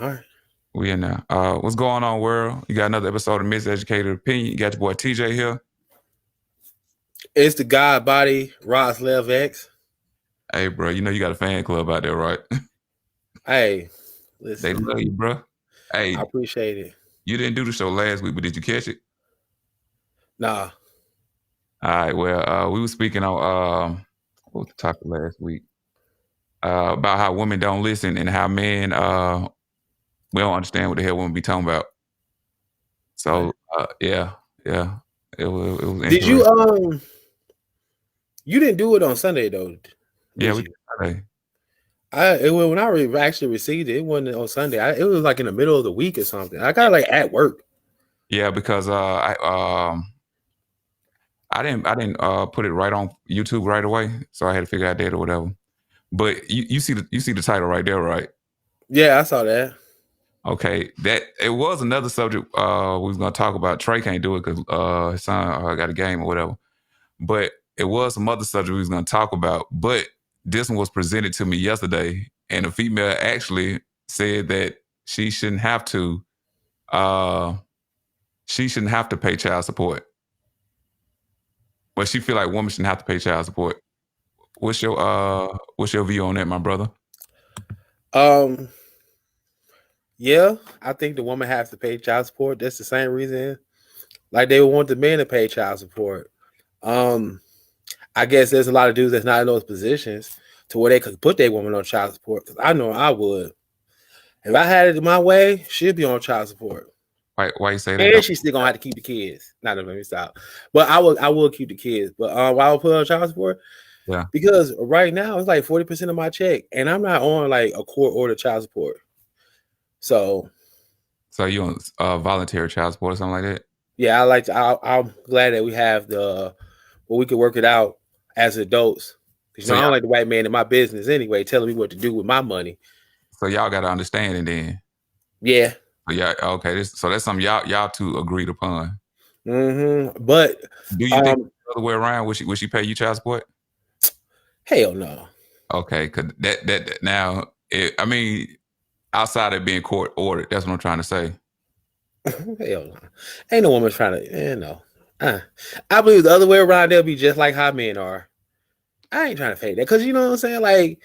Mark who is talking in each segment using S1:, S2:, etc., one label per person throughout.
S1: All right.
S2: We in there. What's going on, world? You got another episode of Miseducated Opinion. You got your boy TJ here.
S1: It's the God Body Roslev X.
S2: Hey, bro, you know you got a fan club out there, right?
S1: Hey,
S2: They
S1: listen,
S2: love you, bro. Hey,
S1: I appreciate it.
S2: you didn't do the show last week, but did you catch it?
S1: Nah.
S2: All right. Well, we were speaking on what was the topic last week? About how women don't listen and how men we don't understand what the hell women be talking about. So yeah. It was
S1: Did
S2: interesting.
S1: you didn't do it on Sunday though?
S2: Yeah,
S1: Did
S2: we
S1: you?
S2: did
S1: When I actually received it, it wasn't on Sunday. It was like in the middle of the week or something. I got like at work.
S2: Yeah, because I didn't put it right on YouTube right away, so I had to figure out that or whatever. But you see the title right there, right?
S1: Yeah, I saw that.
S2: Okay, that it was another subject we was gonna talk about. Trey can't do it because his son got a game or whatever. But it was some other subject we was gonna talk about. But this one was presented to me yesterday, and a female actually said that she shouldn't have to pay child support. But she feel like women shouldn't have to pay child support. What's your view on that, my brother?
S1: Yeah, I think the woman has to pay child support. That's the same reason, like they would want the men to pay child support. I guess there's a lot of dudes that's not in those positions to where they could put their woman on child support. Because I know I would. If I had it my way, she'd be on child support.
S2: Why you say that?
S1: And she's still gonna have to keep the kids. Not let me stop. But I will keep the kids. But why I would put her on child support?
S2: Yeah.
S1: Because right now it's like 40% of my check, and I'm not on like a court order child support. So
S2: you on voluntary child support or something like that?
S1: Yeah, I'm glad that we have where we can work it out as adults. Because I don't like the white man in my business anyway, telling me what to do with my money.
S2: So y'all got to understand it then.
S1: Yeah.
S2: Yeah. Okay. So that's something y'all two agreed upon.
S1: Mm-hmm. But
S2: do you think the other way around? Would she pay you child support?
S1: Hell no.
S2: Okay, because that now, I mean, outside of being court ordered, that's what I'm trying to say.
S1: Hell no. Ain't no woman trying to, no. I believe the other way around, they'll be just like how men are. I ain't trying to pay that because you know what I'm saying? Like,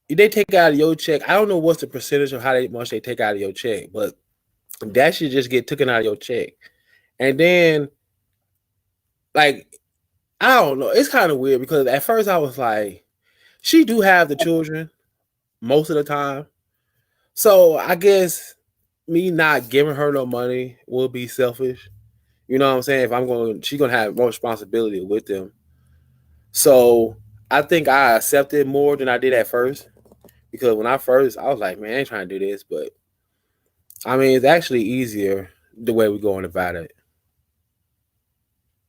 S1: they take out of your check. I don't know what's the percentage of how much they take out of your check, but that should just get taken out of your check. And then, like, I don't know. It's kind of weird because at first I was like, she do have the children most of the time. So I guess me not giving her no money will be selfish. You know what I'm saying? She's gonna have more responsibility with them. So I think I accepted more than I did at first. Because when I was like, man, I ain't trying to do this, but I mean, it's actually easier the way we're going about it.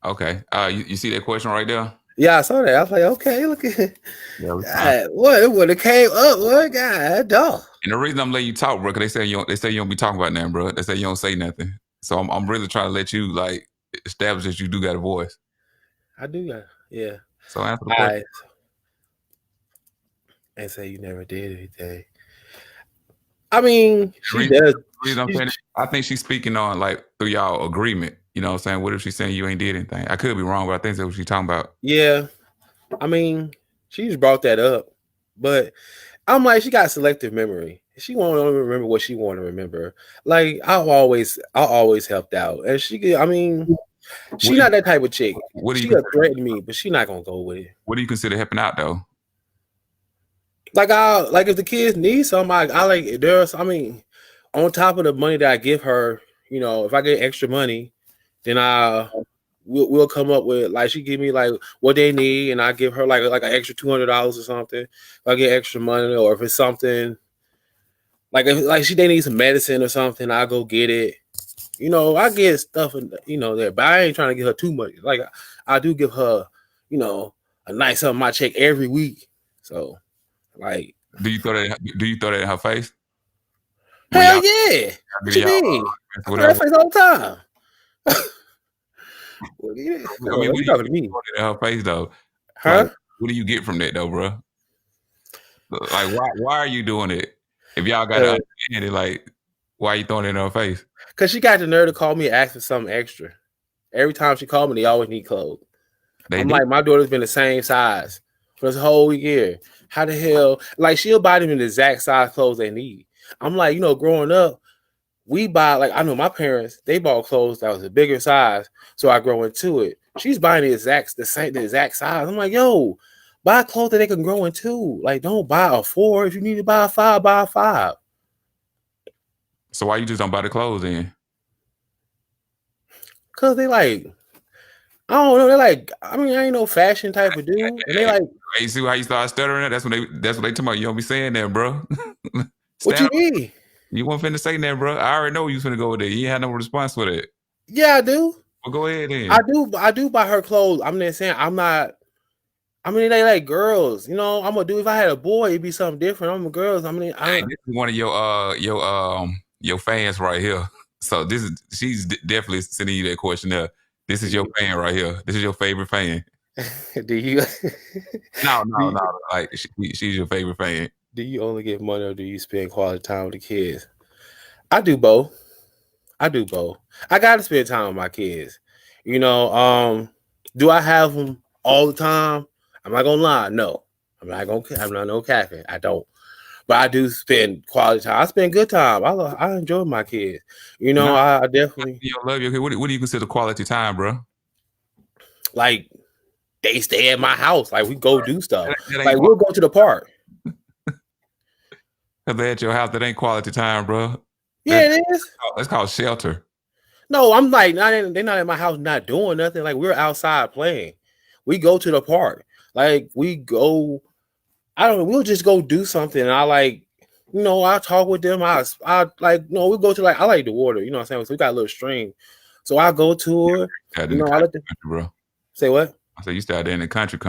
S2: Okay. You see that question right there?
S1: Yeah, I saw that. I was like, okay, look at it. God, what it would have came up, what God, dog.
S2: And the reason I'm letting you talk, bro, because they say you don't be talking about nothing, bro. They say you don't say nothing. So I'm really trying to let you like establish that you do got a voice.
S1: I do got, yeah.
S2: So answer the question.
S1: And say you never did anything. I mean, she does.
S2: I think she's speaking on like through y'all agreement. You know what I'm saying? What if she's saying you ain't did anything? I could be wrong, but I think that's what she's talking about.
S1: Yeah. I mean, she's brought that up. But I'm like, she got selective memory. She won't only remember what she want to remember. Like, I'll always helped out. And she's not that type of chick. She gonna threaten me, but she's not gonna go with it.
S2: What do you consider helping out though?
S1: Like if the kids need something, on top of the money that I give her, you know, if I get extra money, then we'll come up with, like, she give me like what they need, and I give her like an extra $200 or something. If I get extra money, or if it's something like they need some medicine or something, I'll go get it. You know, I get stuff, there, but I ain't trying to give her too much. Like, I do give her, a nice sum of my check every week. So, like,
S2: do you throw that in her face?
S1: Hell yeah! What you mean? I throw that face all the time.
S2: What are you talking to me? In her face though,
S1: huh?
S2: Like, what do you get from that though, bro? Like, why are you doing it? If y'all got to understand it, like, why you throwing it in her face?
S1: Because she got the nerve to call me and ask for something extra. Every time she called me, they always need clothes. I'm like, my daughter's been the same size for this whole year. How the hell? Like, she'll buy them in the exact size clothes they need. I'm like, growing up, we buy, like, I know my parents, they bought clothes that was a bigger size, so I grow into it. She's buying the exact size. I'm like, yo, buy clothes that they can grow into. Like, don't buy a 4. If you need to buy a 5, buy a 5.
S2: So why you just don't buy the clothes then?
S1: Cause they like, I don't know. They're like, I mean, I ain't no fashion type of dude. And they like,
S2: hey, see how you start stuttering? That's what they talking about. You don't be saying that, bro.
S1: What you mean?
S2: You weren't finna say that, bro. I already know you was finna go with that. You ain't had no response for that.
S1: Yeah, I do.
S2: Well, go ahead then.
S1: I do buy her clothes. I'm just saying, I'm not. I mean, they like girls. I'm gonna do. If I had a boy, it'd be something different. I'm a girls. I mean,
S2: this is one of your fans right here. So she's definitely sending you that question there. This is your fan right here. This is your favorite fan.
S1: Do you?
S2: No. Like she's your favorite fan.
S1: Do you only get money or do you spend quality time with the kids? I do both. I gotta spend time with my kids. Do I have them all the time? I'm not gonna lie. No, I'm not no capping. I don't. But I do spend quality time. I spend good time. I enjoy my kids. I definitely
S2: love your kid. What do you consider quality time, bro?
S1: Like, they stay at my house. Like, we go do stuff. Like, we'll go to the park.
S2: Cause they're at your house. That ain't quality time, bro.
S1: Yeah, it is.
S2: That's called shelter.
S1: No, I'm like, they're not at my house not doing nothing. Like, we're outside playing. We go to the park. Like, we go, we'll just go do something. And I talk with them. I we go to, like, I like the water. You know what I'm saying? So we got a little stream. So I go to her. I let them,
S2: bro.
S1: Say what?
S2: I said you started in the country.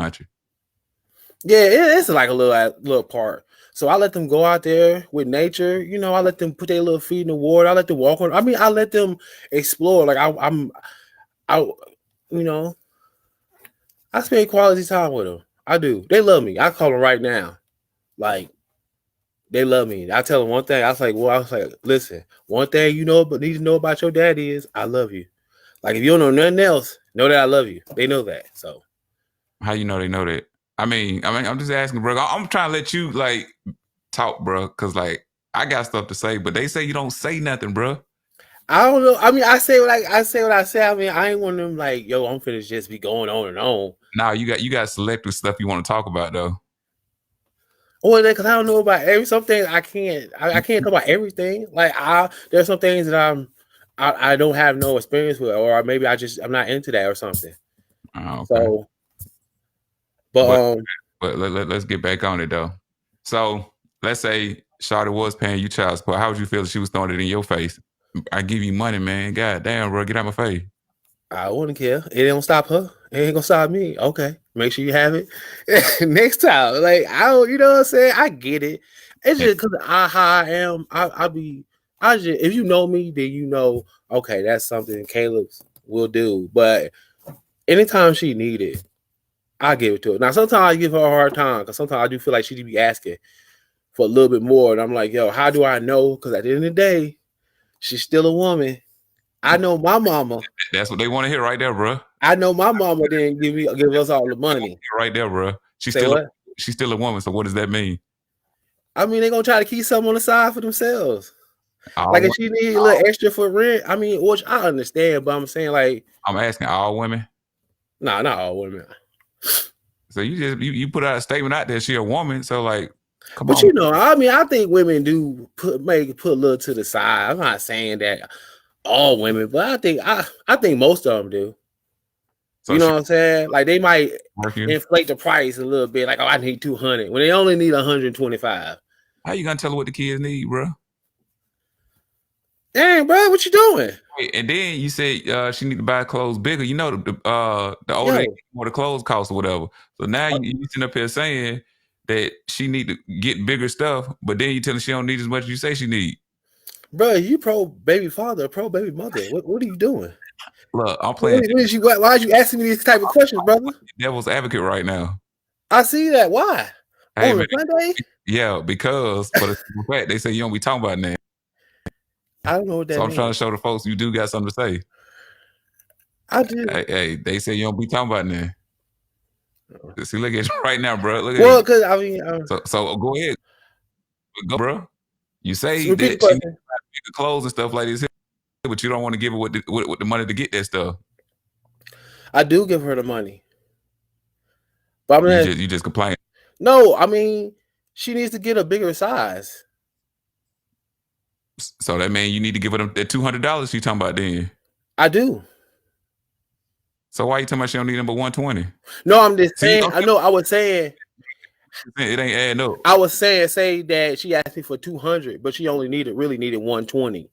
S1: Yeah, it's like a little part. So I let them go out there with nature. I let them put their little feet in the water. I let them walk on. I mean, I let them explore. Like I spend quality time with them. I do. They love me. I call them right now. Like, they love me. I tell them one thing. I was like, listen, one thing but need to know about your daddy is I love you. Like, if you don't know nothing else, know that I love you. They know that. So
S2: how you know they know that? I mean, I'm just asking, bro. I'm trying to let you like talk, bro, because like I got stuff to say, but they say you don't say nothing, bro.
S1: I don't know. I mean, I say what I say. I mean, I ain't one of them like, yo, I'm finna just be going on and on.
S2: Nah, you got selective stuff you want to talk about though.
S1: Well, because I don't know about some things I can't talk about everything. Like, there's some things that I don't have no experience with, or maybe I'm not into that or something.
S2: Oh, okay.
S1: So,
S2: but let's get back on it though. So let's say Shawty was paying you child support. How would you feel if she was throwing it in your face? I give you money, man. God damn, bro, get out my face.
S1: I wouldn't care. It don't stop her. It ain't gonna stop me. Okay, make sure you have it next time. Like, I don't, you know what I'm saying? I get it. It's just because how I am. If you know me, then okay, that's something Caleb will do. But anytime she need it, I give it to her. Now, sometimes I give her a hard time because sometimes I do feel like she be asking for a little bit more, and I'm like, yo, how do I know? Because at the end of the day, she's still a woman. I know my mama.
S2: That's what they want to hear right there, bro.
S1: I know my mama didn't give us all the money.
S2: Right there, bro. She's still a woman. So what does that mean?
S1: I mean, they're gonna try to keep something on the side for themselves. Like, if she need a little extra for rent, I mean, which I understand, but I'm saying, like,
S2: I'm asking all women.
S1: No, not all women.
S2: So you put out a statement out there. She a woman, so like,
S1: come on. I mean, I think women do put a little to the side. I'm not saying that all women, but I think most of them do. So you know what I'm saying? Like, they might inflate the price a little bit. Like, oh, I need 200 when they only need 125.
S2: How you gonna tell her what the kids need, bro?
S1: Dang, bro, what you doing?
S2: And then you said she need to buy clothes bigger. You know, the older the more the clothes cost or whatever. So now you sitting up here saying that she need to get bigger stuff, but then you telling she don't need as much as you say she need.
S1: Bro, you pro baby father, pro baby mother. What are you doing?
S2: Look, I'm playing.
S1: Why are you asking me these type of questions, brother?
S2: Devil's advocate right now.
S1: I see that. Why?
S2: Hey,
S1: on
S2: man.
S1: a Sunday?
S2: Yeah, because for the simple fact they say you don't be talking about that.
S1: I don't know what that
S2: So I'm
S1: means.
S2: trying to show the folks you do got something to say.
S1: I just
S2: Hey, they say you don't be talking about that. See, look at you right now, bro. Look at
S1: well,
S2: you.
S1: because I mean,
S2: So go ahead, go, bro. You say
S1: repeat the
S2: that she needs
S1: question.
S2: the clothes and stuff like this, but you don't want to give her with the money to get that stuff.
S1: I do give her the money, but
S2: You just complain.
S1: no. I mean, she needs to get a bigger size.
S2: So that means you need to give her that $200 you talking about then.
S1: I do.
S2: So why you talking about she don't need number 120?
S1: No, I'm just saying.
S2: Okay.
S1: I know. I was saying.
S2: It ain't adding up.
S1: I was saying, say that she asked me for 200, but she only really needed 120.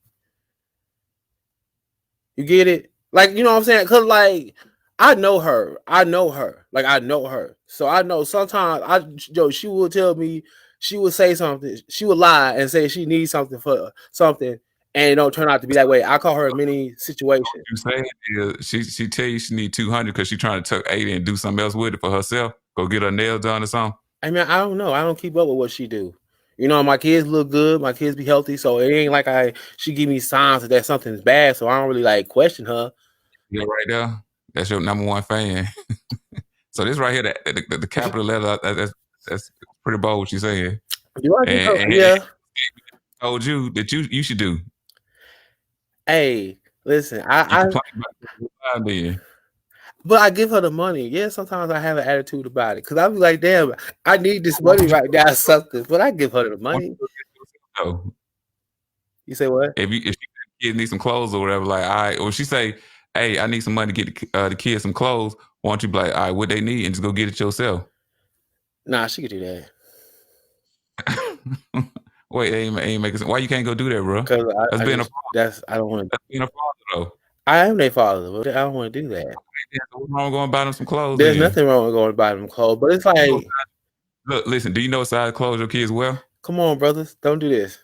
S1: You get it? Like, you know what I'm saying? Cause like I know her. Like I know her. So I know sometimes she will tell me, she would say something, she would lie and say she needs something for something, and it don't turn out to be that way. I call her in many situations.
S2: You say she tell you she need 200 because she trying to tuck 80 and do something else with it for herself. Go get her nails done or something.
S1: I mean, I don't know. I don't keep up with what she do. You know, my kids look good. My kids be healthy. So it ain't like she give me signs that something's bad. So I don't really like question her.
S2: Yeah, right there. That's your number one fan. So this right here, the capital letter, that's pretty bold what she's saying.
S1: Yeah.
S2: Told you that you should do.
S1: Hey, listen, but I give her the money. Yeah, sometimes I have an attitude about it because I be like, damn, I need this money right now or something. But I give her the money. You say what?
S2: If she need some clothes or whatever, like, all right, or she say, hey, I need some money to get the kids some clothes. Why don't you be like, all right, what they need, and just go get it yourself?
S1: Nah, she could do that.
S2: Wait, ain't making sense. Why you can't go do that, bro?
S1: Because
S2: I don't
S1: want to.
S2: That's being a father, though.
S1: I am their father, but I don't want to do that.
S2: What's wrong with going buy them some clothes?
S1: There's nothing wrong with going to buy them clothes, but it's like,
S2: look, listen. Do you know what size clothes your kids wear?
S1: Come on, brothers, don't do this.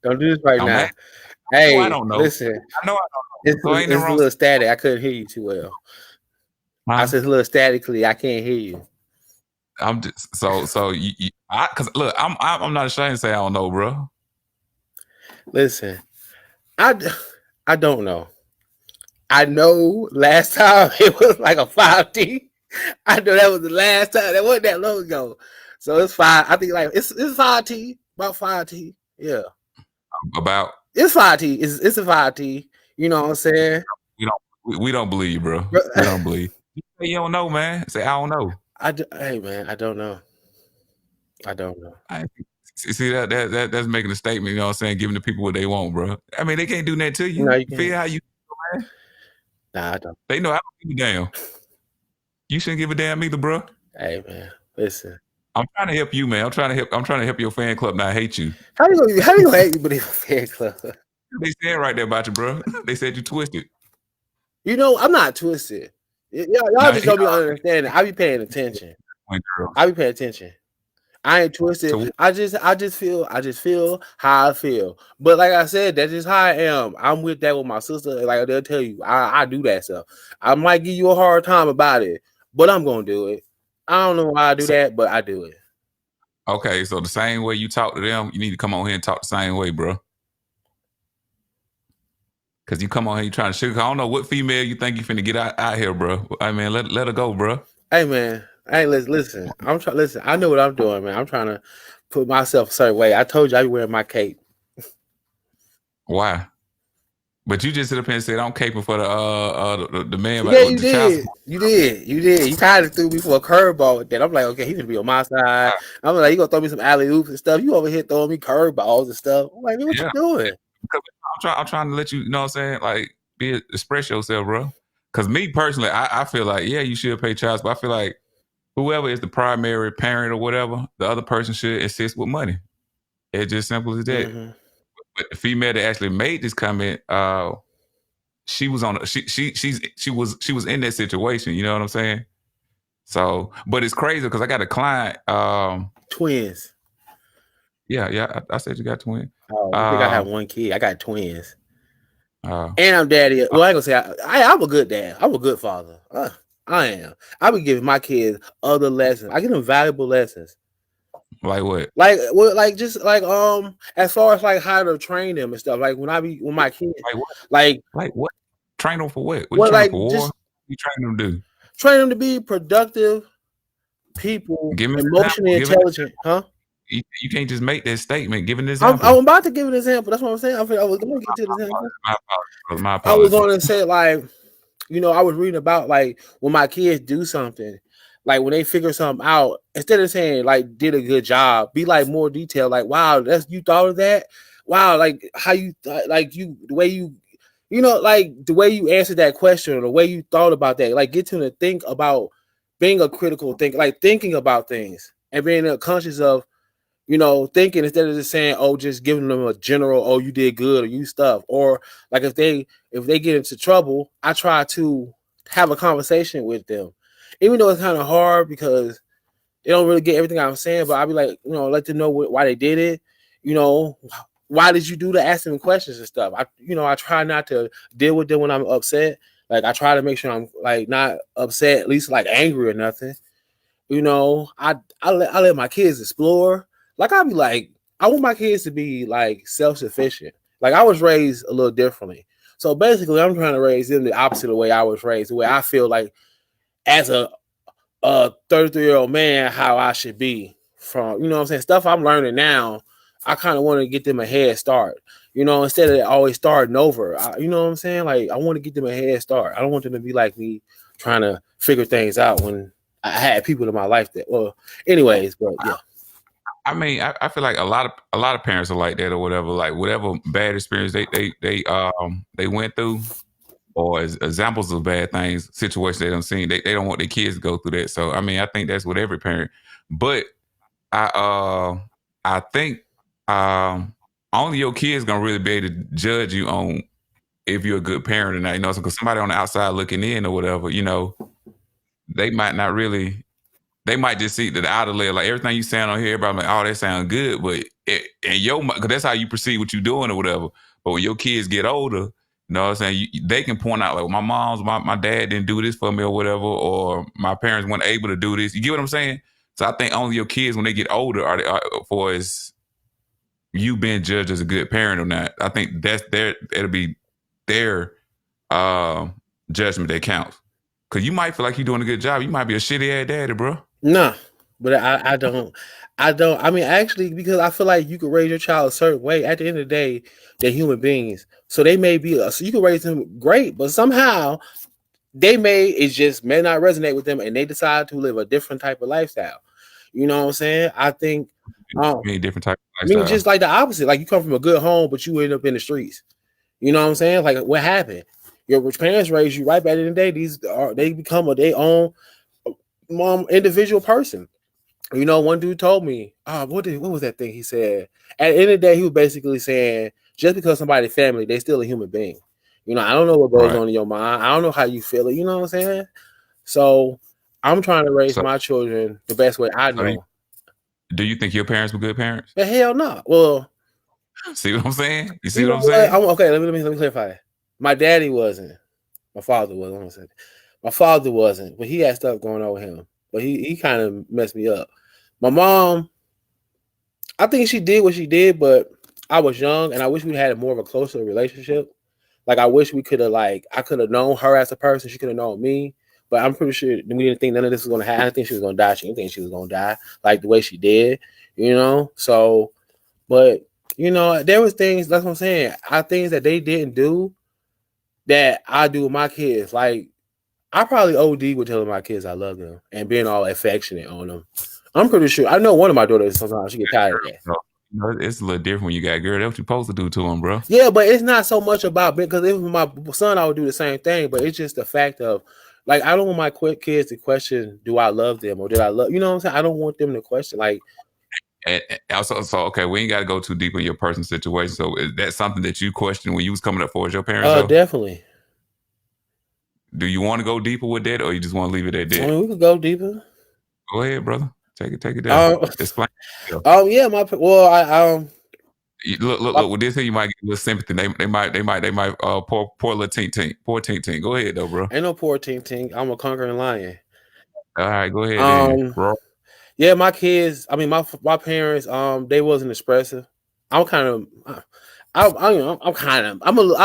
S1: Don't do this right now. Hey,
S2: I don't know.
S1: Listen.
S2: I know.
S1: It's a little static. I couldn't hear you too well. I said a little statically. I can't hear you.
S2: I'm just so you because look, I'm not ashamed to say I don't know, bro.
S1: Listen, I don't know. I know last time it was like a 5T. I know that was the last time. That wasn't that long ago. So it's 5. I think like it's 5T, about 5T. Yeah.
S2: About
S1: it's 5T. It's a 5T. You know what I'm saying?
S2: We don't believe you, bro. We don't believe. You don't know, man. Say I don't know.
S1: Hey man, I don't know.
S2: See that's making a statement. You know what I'm saying? Giving the people what they want, bro. I mean, they can't do that to you.
S1: No, you
S2: feel how you feel, man.
S1: Nah, I don't.
S2: They know I don't give a damn. You shouldn't give a damn either, bro.
S1: Hey man, listen.
S2: I'm trying to help you, man. I'm trying to help your fan club not hate you.
S1: How you gonna hate me, but it's a fan club?
S2: They said right there about you, bro. They said you twisted.
S1: You know, I'm not twisted. Y'all just don't be understanding. I be paying attention. I be paying attention. I ain't twisted. So, I just feel how I feel. But like I said, that's just how I am. I'm with that with my sister. Like they'll tell you, I do that stuff. I might give you a hard time about it, but I'm gonna do it. I don't know why I do that, but I do it.
S2: Okay, so the same way you talk to them, you need to come on here and talk the same way, bro. Cause you come on here, you trying to sugar. I don't know what female you think you finna get out here, bro. I mean, let her go, bro.
S1: Hey man, hey, listen. Listen. I know what I'm doing, man. I'm trying to put myself a certain way. I told you I be wearing my cape.
S2: Why? But you just sit up here and said I'm caping for the man.
S1: Yeah, you did. You did. You kind of threw me for a curveball with that. I'm like, okay, he's gonna be on my side. I'm like, you gonna throw me some alley oops and stuff. You over here throwing me curveballs and stuff. I'm like, what you doing?
S2: I'm trying to let you know what I'm saying, like express yourself, bro. Because me personally, I feel like, yeah, you should pay child support. I feel like whoever is the primary parent or whatever, the other person should assist with money. It's just simple as that.
S1: Mm-hmm.
S2: But the female that actually made this comment, she was on she was in that situation. You know what I'm saying? So, but it's crazy because I got a client.
S1: Twins.
S2: Yeah. I said you got twins.
S1: Oh, I think I have one kid. I got twins.
S2: And
S1: I'm daddy. Well, I ain't gonna say I'm a good dad. I'm a good father. I am. I be giving my kids other lessons. I give them valuable lessons.
S2: Like what?
S1: Like just like as far as like how to train them and stuff. Like when my kids,
S2: Like what?
S1: like
S2: Like what? Train them for what? What you
S1: well,
S2: training
S1: like
S2: for? War?
S1: just
S2: What you training them to do?
S1: train them to be productive people,
S2: Give me an
S1: emotionally
S2: example. Give it.
S1: intelligent, huh?
S2: You can't just make that statement. Give an
S1: I'm
S2: example.
S1: about to give an example. That's what I'm saying. I was going to get to the example.
S2: My
S1: I was
S2: apologies.
S1: going to say like, I was reading about like when my kids do something, like when they figure something out, instead of saying like did a good job, be like more detailed. Like, wow, you thought of that. Wow, like how you like you the way you like the way you answered that question or the way you thought about that. Like get them to think about being a critical thinker, like thinking about things and being conscious of thinking instead of just saying, oh, just giving them a general, oh, you did good or you stuff. Or like if they get into trouble, I try to have a conversation with them. Even though it's kind of hard because they don't really get everything I'm saying, but I'll be like, let them know why they did it. Why did you do that? Ask them questions and stuff. I try not to deal with them when I'm upset. Like I try to make sure I'm like not upset, at least like angry or nothing. I let my kids explore. Like I'll be like, I want my kids to be like self-sufficient. Like I was raised a little differently. So basically I'm trying to raise them the opposite of the way I was raised, the way I feel like as a 33-year-old man, how I should be from, what I'm saying? Stuff I'm learning now, I kind of want to get them a head start, instead of always starting over. You know what I'm saying? Like I want to get them a head start. I don't want them to be like me trying to figure things out when I had people in my life that, well, anyways, but yeah.
S2: I mean, I feel like a lot of parents are like that or whatever. Like whatever bad experience they went through, or as examples of bad things, situations they don't seen, they don't want their kids to go through that. So I mean, I think that's with every parent. But I think only your kids gonna really be able to judge you on if you're a good parent or not. Because somebody on the outside looking in or whatever, they might not really. They might just see the outer layer, like everything you saying on here, everybody like, oh, that sound good, but because that's how you perceive what you're doing or whatever. But when your kids get older, you know what I'm saying, they can point out like, my dad didn't do this for me or whatever, or my parents weren't able to do this. You get what I'm saying? So I think only your kids, when they get older, are for as you being judged as a good parent or not. I think it'll be their judgment that counts. Because you might feel like you're doing a good job. You might be a shitty ass daddy, bro.
S1: Nah, but I don't. I mean, actually, because I feel like you could raise your child a certain way. At the end of the day, they're human beings, so they may be. So you can raise them great, but somehow it just may not resonate with them, and they decide to live a different type of lifestyle. You know what I'm saying? I think.
S2: Different type of
S1: lifestyle. I mean, just like the opposite. Like you come from a good home, but you end up in the streets. You know what I'm saying? Like what happened? Your rich parents raised you right back in the day. They become their own individual person. One dude told me, what was that thing he said? At the end of the day, he was basically saying, just because somebody's family, they still a human being. I don't know what goes on in your mind. I don't know how you feel it. You know what I'm saying? So I'm trying to raise my children the best way I know.
S2: Do you think your parents were good parents?
S1: The hell no. Well,
S2: see what I'm saying? You see what I'm saying?
S1: Okay, let me clarify. My daddy wasn't. My father was. My father wasn't, but he had stuff going on with him. But he kind of messed me up. My mom, I think she did what she did, but I was young and I wish we had more of a closer relationship. Like I wish we could have I could have known her as a person. She could have known me. But I'm pretty sure we didn't think none of this was gonna happen. I didn't think she was gonna die. She didn't think she was gonna die like the way she did, So, but there was things, that's what I'm saying. Things that they didn't do that I do with my kids. Like I probably OD with telling my kids I love them and being all affectionate on them. I'm pretty sure. I know one of my daughters sometimes she get tired of that.
S2: It's a little different when you got a girl. That's what you're supposed to do to them, bro.
S1: Yeah, but it's not so much about because if my son, I would do the same thing. But it's just the fact of like I don't want my kids to question, do I love them or did I love? You know what I'm saying? I don't want them to question like.
S2: And also, so okay, we ain't got to go too deep in your personal situation. So is that something that you questioned when you was coming up for as your parents?
S1: Definitely.
S2: Do you want to go deeper with that, or you just want to leave it at that?
S1: I mean, we could go deeper.
S2: Go ahead, brother. Take it down. Explain.
S1: Yeah,
S2: Look. With this here, you might get a little sympathy. They might. Poor little tink. Poor tink. Go ahead, though, bro.
S1: Ain't no poor tink. I'm a conquering lion.
S2: All right, go ahead.
S1: Yeah, my kids. I mean, my parents. They wasn't expressive. I'm kind of. I'm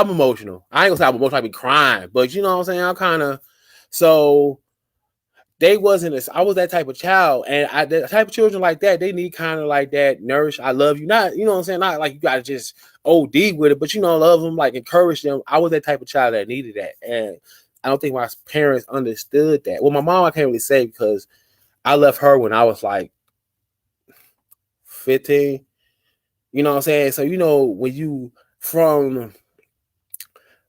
S1: emotional. I ain't gonna say I'm emotional. I be crying, but you know what I'm saying. I'm kind of. So they wasn't. I was that type of child, and the type of children like that. They need kind of like that nourish. I love you. Not you know what I'm saying. Not like you gotta just OD with it, but you know love them, like encourage them. I was that type of child that needed that, and I don't think my parents understood that. Well, my mom I can't really say because I left her when I was like 15. You know what I'm saying? So you know when you from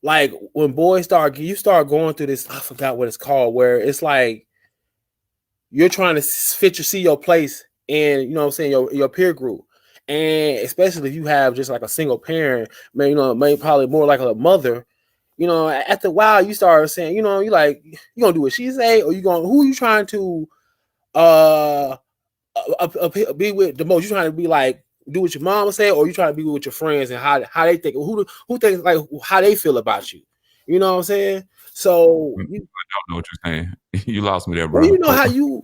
S1: like when boys you start going through this, I forgot what it's called, where it's like you're trying to see your place in, you know what I'm saying, your peer group. And especially if you have just like a single parent, man, you know, maybe probably more like a mother, you know, after a while you start saying, you know, you like you gonna do what she say, or you going who you trying to uh be with the most? You trying to be like do what your mom say, or you trying to be with your friends and how they think, who thinks like how they feel about you? You know what I'm saying? So
S2: I don't know what you're saying. You lost me there,
S1: well,
S2: bro.
S1: you know how you.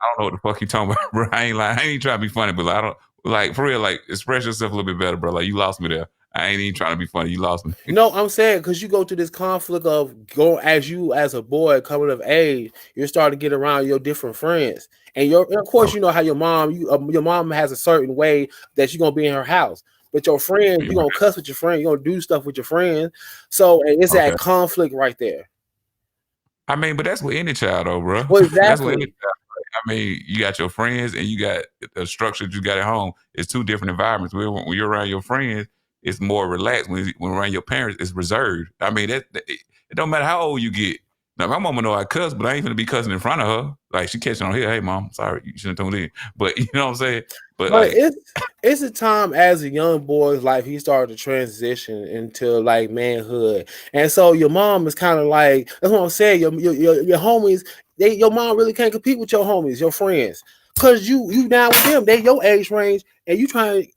S2: I don't know what the fuck you talking about, bro. I ain't like I ain't trying to be funny, but like, I don't like for real. Like express yourself a little bit better, bro. Like you lost me there. I ain't even trying to be funny. You lost me.
S1: No, I'm saying because you go through this conflict of going as a boy coming of age, you're starting to get around your different friends, and of course
S2: Oh,
S1: you know how your mom has a certain way that you're gonna be in her house, but your friends
S2: you
S1: you're gonna cuss with your friends, you're gonna do stuff with your friends, so and it's
S2: okay?
S1: that conflict right there.
S2: I mean, but that's with any child, though, bro.
S1: Well,
S2: That's with any
S1: exactly.
S2: child. I mean, you got your friends and you got the structure that you got at home. It's two different environments. When you're around your friends, it's more relaxed. When around your parents, it's reserved. I mean, it don't matter how old you get. Now, my mama know I cuss, but I ain't gonna be cussing in front of her. Like she catching on here, hey mom, sorry, you shouldn't have told me. But you know what I'm saying? But
S1: But
S2: like,
S1: it's a time as a young boy's life he started to transition into like manhood, and so your mom is kind of like that's what I'm saying. Your homies, your mom really can't compete with your homies, your friends, cause you down with them. They your age range, and you trying to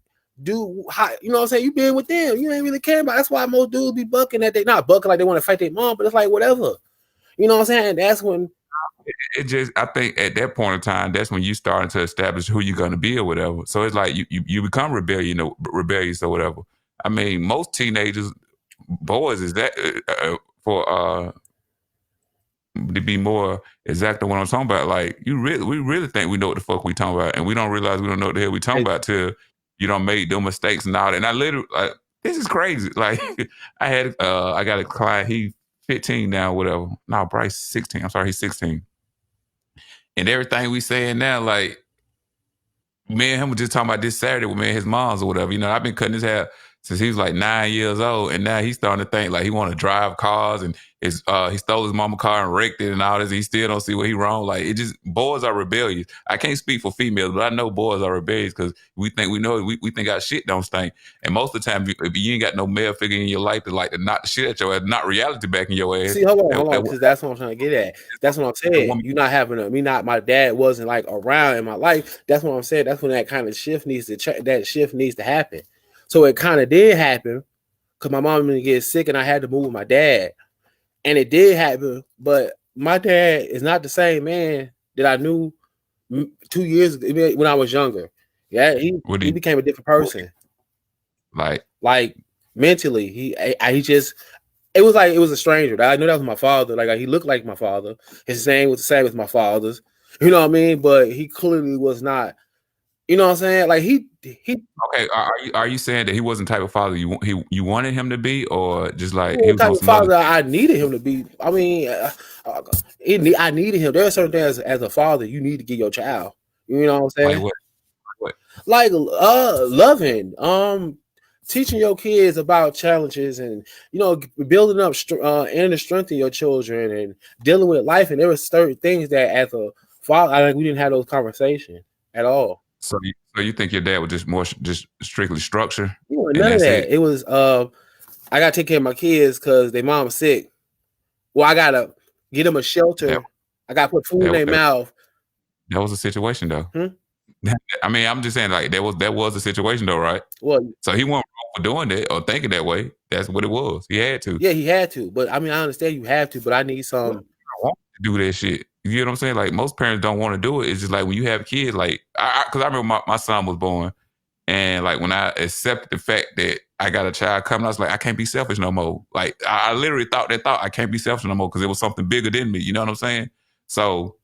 S1: do how you know what I'm saying. You been with them, you ain't really care about. That's why most dudes be bucking that they not bucking like they want to fight their mom, but it's like whatever. You know what I'm saying? And that's when
S2: it just I think at that point in time, that's when you starting to establish who you're gonna be or whatever. So it's like you become rebellious or whatever. I mean, most teenagers, boys, is that for to be more exact on what I'm talking about. Like we really think we know what the fuck we talking about, and we don't realize we don't know what the hell we talking about till you don't make them mistakes and all that. And I literally like this is crazy. Like I got a client, he 15 now, whatever. No, Bryce 16. I'm sorry, he's 16. And everything we saying now, like me and him were just talking about this Saturday with me and his mom's or whatever. You know, I've been cutting his hair since he was like 9 years old, and now he's starting to think like he want to drive cars, and he stole his mama car and wrecked it and all this. And he still don't see what he wrong. Like it just boys are rebellious. I can't speak for females, but I know boys are rebellious because we think we think our shit don't stink. And most of the time, if you ain't got no male figure in your life to like to knock the shit at your ass, not reality back in your ass.
S1: see, hold on, because that's what I'm trying to get at. That's what I'm
S2: That
S1: saying.
S2: woman,
S1: You not having me not my dad wasn't like around in my life. That's what I'm saying. That's when that kind of shift needs to that shift needs to happen. So it kind of did happen because my mom didn't get sick and I had to move with my dad, and it did happen. But my dad is not the same man that I knew 2 years ago when I was younger. Yeah,
S2: what do
S1: he
S2: you
S1: became a different person.
S2: like?
S1: Like mentally, he just it was a stranger. I knew that was my father. Like he looked like my father. His name was the same as my father's. You know what I mean? But he clearly was not. You know what I'm saying? Like he
S2: Okay, are you saying that he wasn't the type of father you wanted him to be, or just like he
S1: was
S2: was
S1: the type
S2: on
S1: of
S2: some other
S1: father
S2: shit?
S1: I needed him to be. I mean, I needed him. There are certain things as a father you need to give your child. You know what I'm
S2: Like
S1: saying?
S2: what? What?
S1: Like loving, teaching your kids about challenges and you know building up inner strength in your children and dealing with life. And there were certain things that as a father, I think we didn't have those conversations at all.
S2: So you think your dad was just more just strictly structure,
S1: You know,
S2: and
S1: none of
S2: that's it?
S1: that. It was I gotta take care of my kids because their mom's sick. Well, I gotta get them a
S2: That
S1: shelter. I gotta put food in
S2: that
S1: their
S2: that,
S1: mouth.
S2: that was a situation though.
S1: Hmm?
S2: I mean, I'm just saying like that was a situation though, right?
S1: Well,
S2: So he wasn't wrong for doing that or thinking that way. That's what it was. He had to.
S1: yeah, he had to, but I mean, I understand you have to, but I need
S2: What?
S1: some.
S2: I want to do that shit. You know what I'm saying? Like most parents don't want to do it. It's just like when you have kids, like because I remember my son was born, and like when I accepted the fact that I got a child coming, I was like, I can't be selfish no more. Like I literally thought I can't be selfish no more because it was something bigger than me. You know what I'm saying? So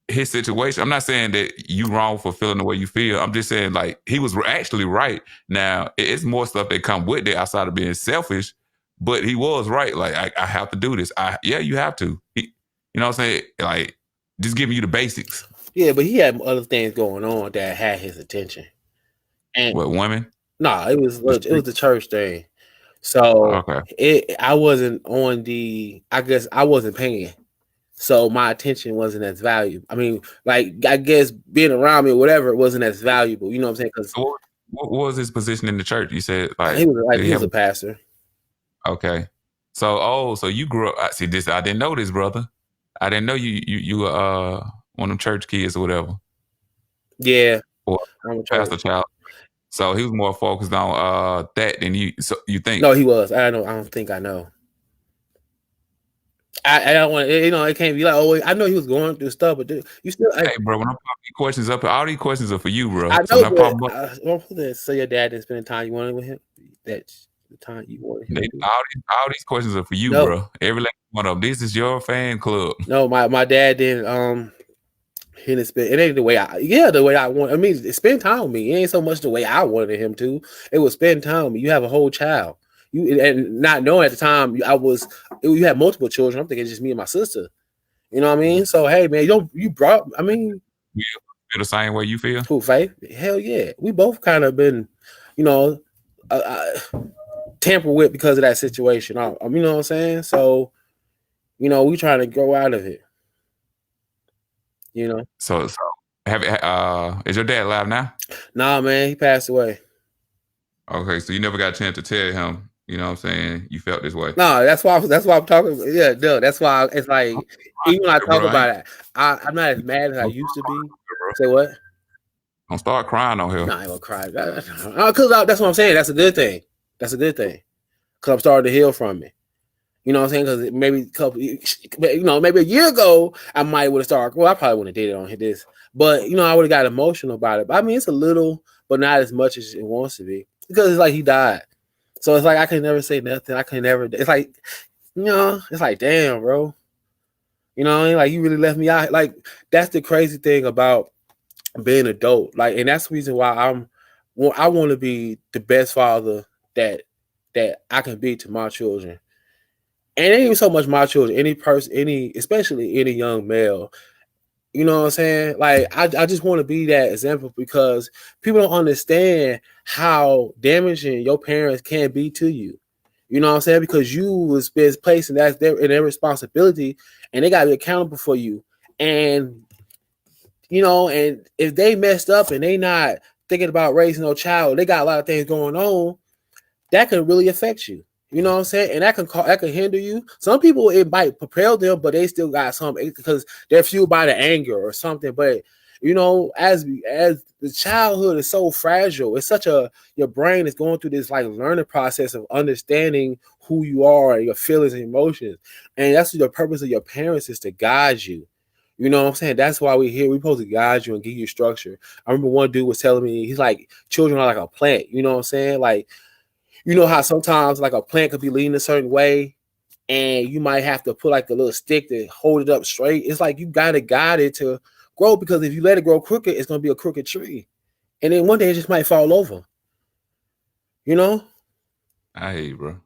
S2: his situation, I'm not saying that you wrong for feeling the way you feel. I'm just saying like he was actually right. Now it's more stuff that come with it outside of being selfish, but he was right. Like I have to do this. Yeah, you have to. You know what I'm saying? Like just giving you the basics.
S1: Yeah, but he had other things going on that had his attention. And
S2: What, women?
S1: nah, it was the church thing. So
S2: Okay.
S1: I wasn't on the. I guess I wasn't paying, so my attention wasn't as valuable. I mean, like I guess being around me or whatever, it wasn't as valuable. You know what I'm saying? Because
S2: So what was his position in the church? You said
S1: he was a pastor.
S2: Okay. So you grew up. See this. I didn't know this, brother. I didn't know you were one of them church kids or whatever.
S1: Yeah,
S2: Or
S1: I'm a
S2: pastor child. So he was more focused on that than you. So you think?
S1: No, he was. I don't think I know. I don't want it can't be like, oh, I know he was going through stuff, but dude, you still.
S2: Hey, bro, when I'm popping questions up, all these questions are for you, bro.
S1: I know,
S2: so
S1: but so your dad didn't spend the time you wanted with him. That's the time you wanted him.
S2: All these questions are for you, bro. Every last one of them. This is your fan club.
S1: No, my dad didn't. He didn't spend. It ain't the way I want. I mean, spend time with me. It ain't so much the way I wanted him to. It was spend time with me. You have a whole child. And not knowing at the time you had multiple children. I'm thinking it's just me and my sister. You know what I mean? So hey, man, you brought. I mean,
S2: you feel the same way you feel?
S1: Who, Faith? Hell yeah, we both kind of been, tampered with because of that situation. You know what I'm saying? So, we trying to grow out of it.
S2: So is your dad alive now?
S1: Nah, man, he passed away.
S2: Okay, so you never got a chance to tell him, you know what I'm saying, you felt this way.
S1: No, that's why I'm talking. Yeah, no, that's why it's like even when I talk about it, I'm not as mad as I used to be. Say what?
S2: Don't start crying on here.
S1: No, I ain't gonna cry. Because that's what I'm saying. That's a good thing. That's a good thing. Because I'm starting to heal from it. You know what I'm saying? Because maybe a year ago, I might would have started. Well, I probably wouldn't have did it on this, but I would have got emotional about it. But I mean, it's a little, but not as much as it wants to be because it's like he died. So it's like I can never say nothing. I can never. It's like, it's like damn, bro. Like you really left me out. Like that's the crazy thing about being an adult. Like, and that's the reason why I want to be the best father that I can be to my children. And it ain't even so much my children, any person, especially any young male. You know what I'm saying? Like, I just want to be that example because people don't understand how damaging your parents can be to you. You know what I'm saying? Because you was placed in their responsibility, and they got to be accountable for you. And and if they messed up and they not thinking about raising no child, they got a lot of things going on that can really affect you. You know what I'm saying? And that can hinder you. Some people, it might propel them, but they still got something because they're fueled by the anger or something. But as the childhood is so fragile, it's your brain is going through this like learning process of understanding who you are and your feelings and emotions. And that's the purpose of your parents is to guide you. You know what I'm saying? That's why we're here. We're supposed to guide you and give you structure. I remember one dude was telling me, he's like, children are like a plant. You know what I'm saying? Like, you know how sometimes like a plant could be leaning a certain way and you might have to put like a little stick to hold it up straight. It's like you got to guide it to grow because if you let it grow crooked, it's going to be a crooked tree. And then one day it just might fall over.
S2: I hate you, bro.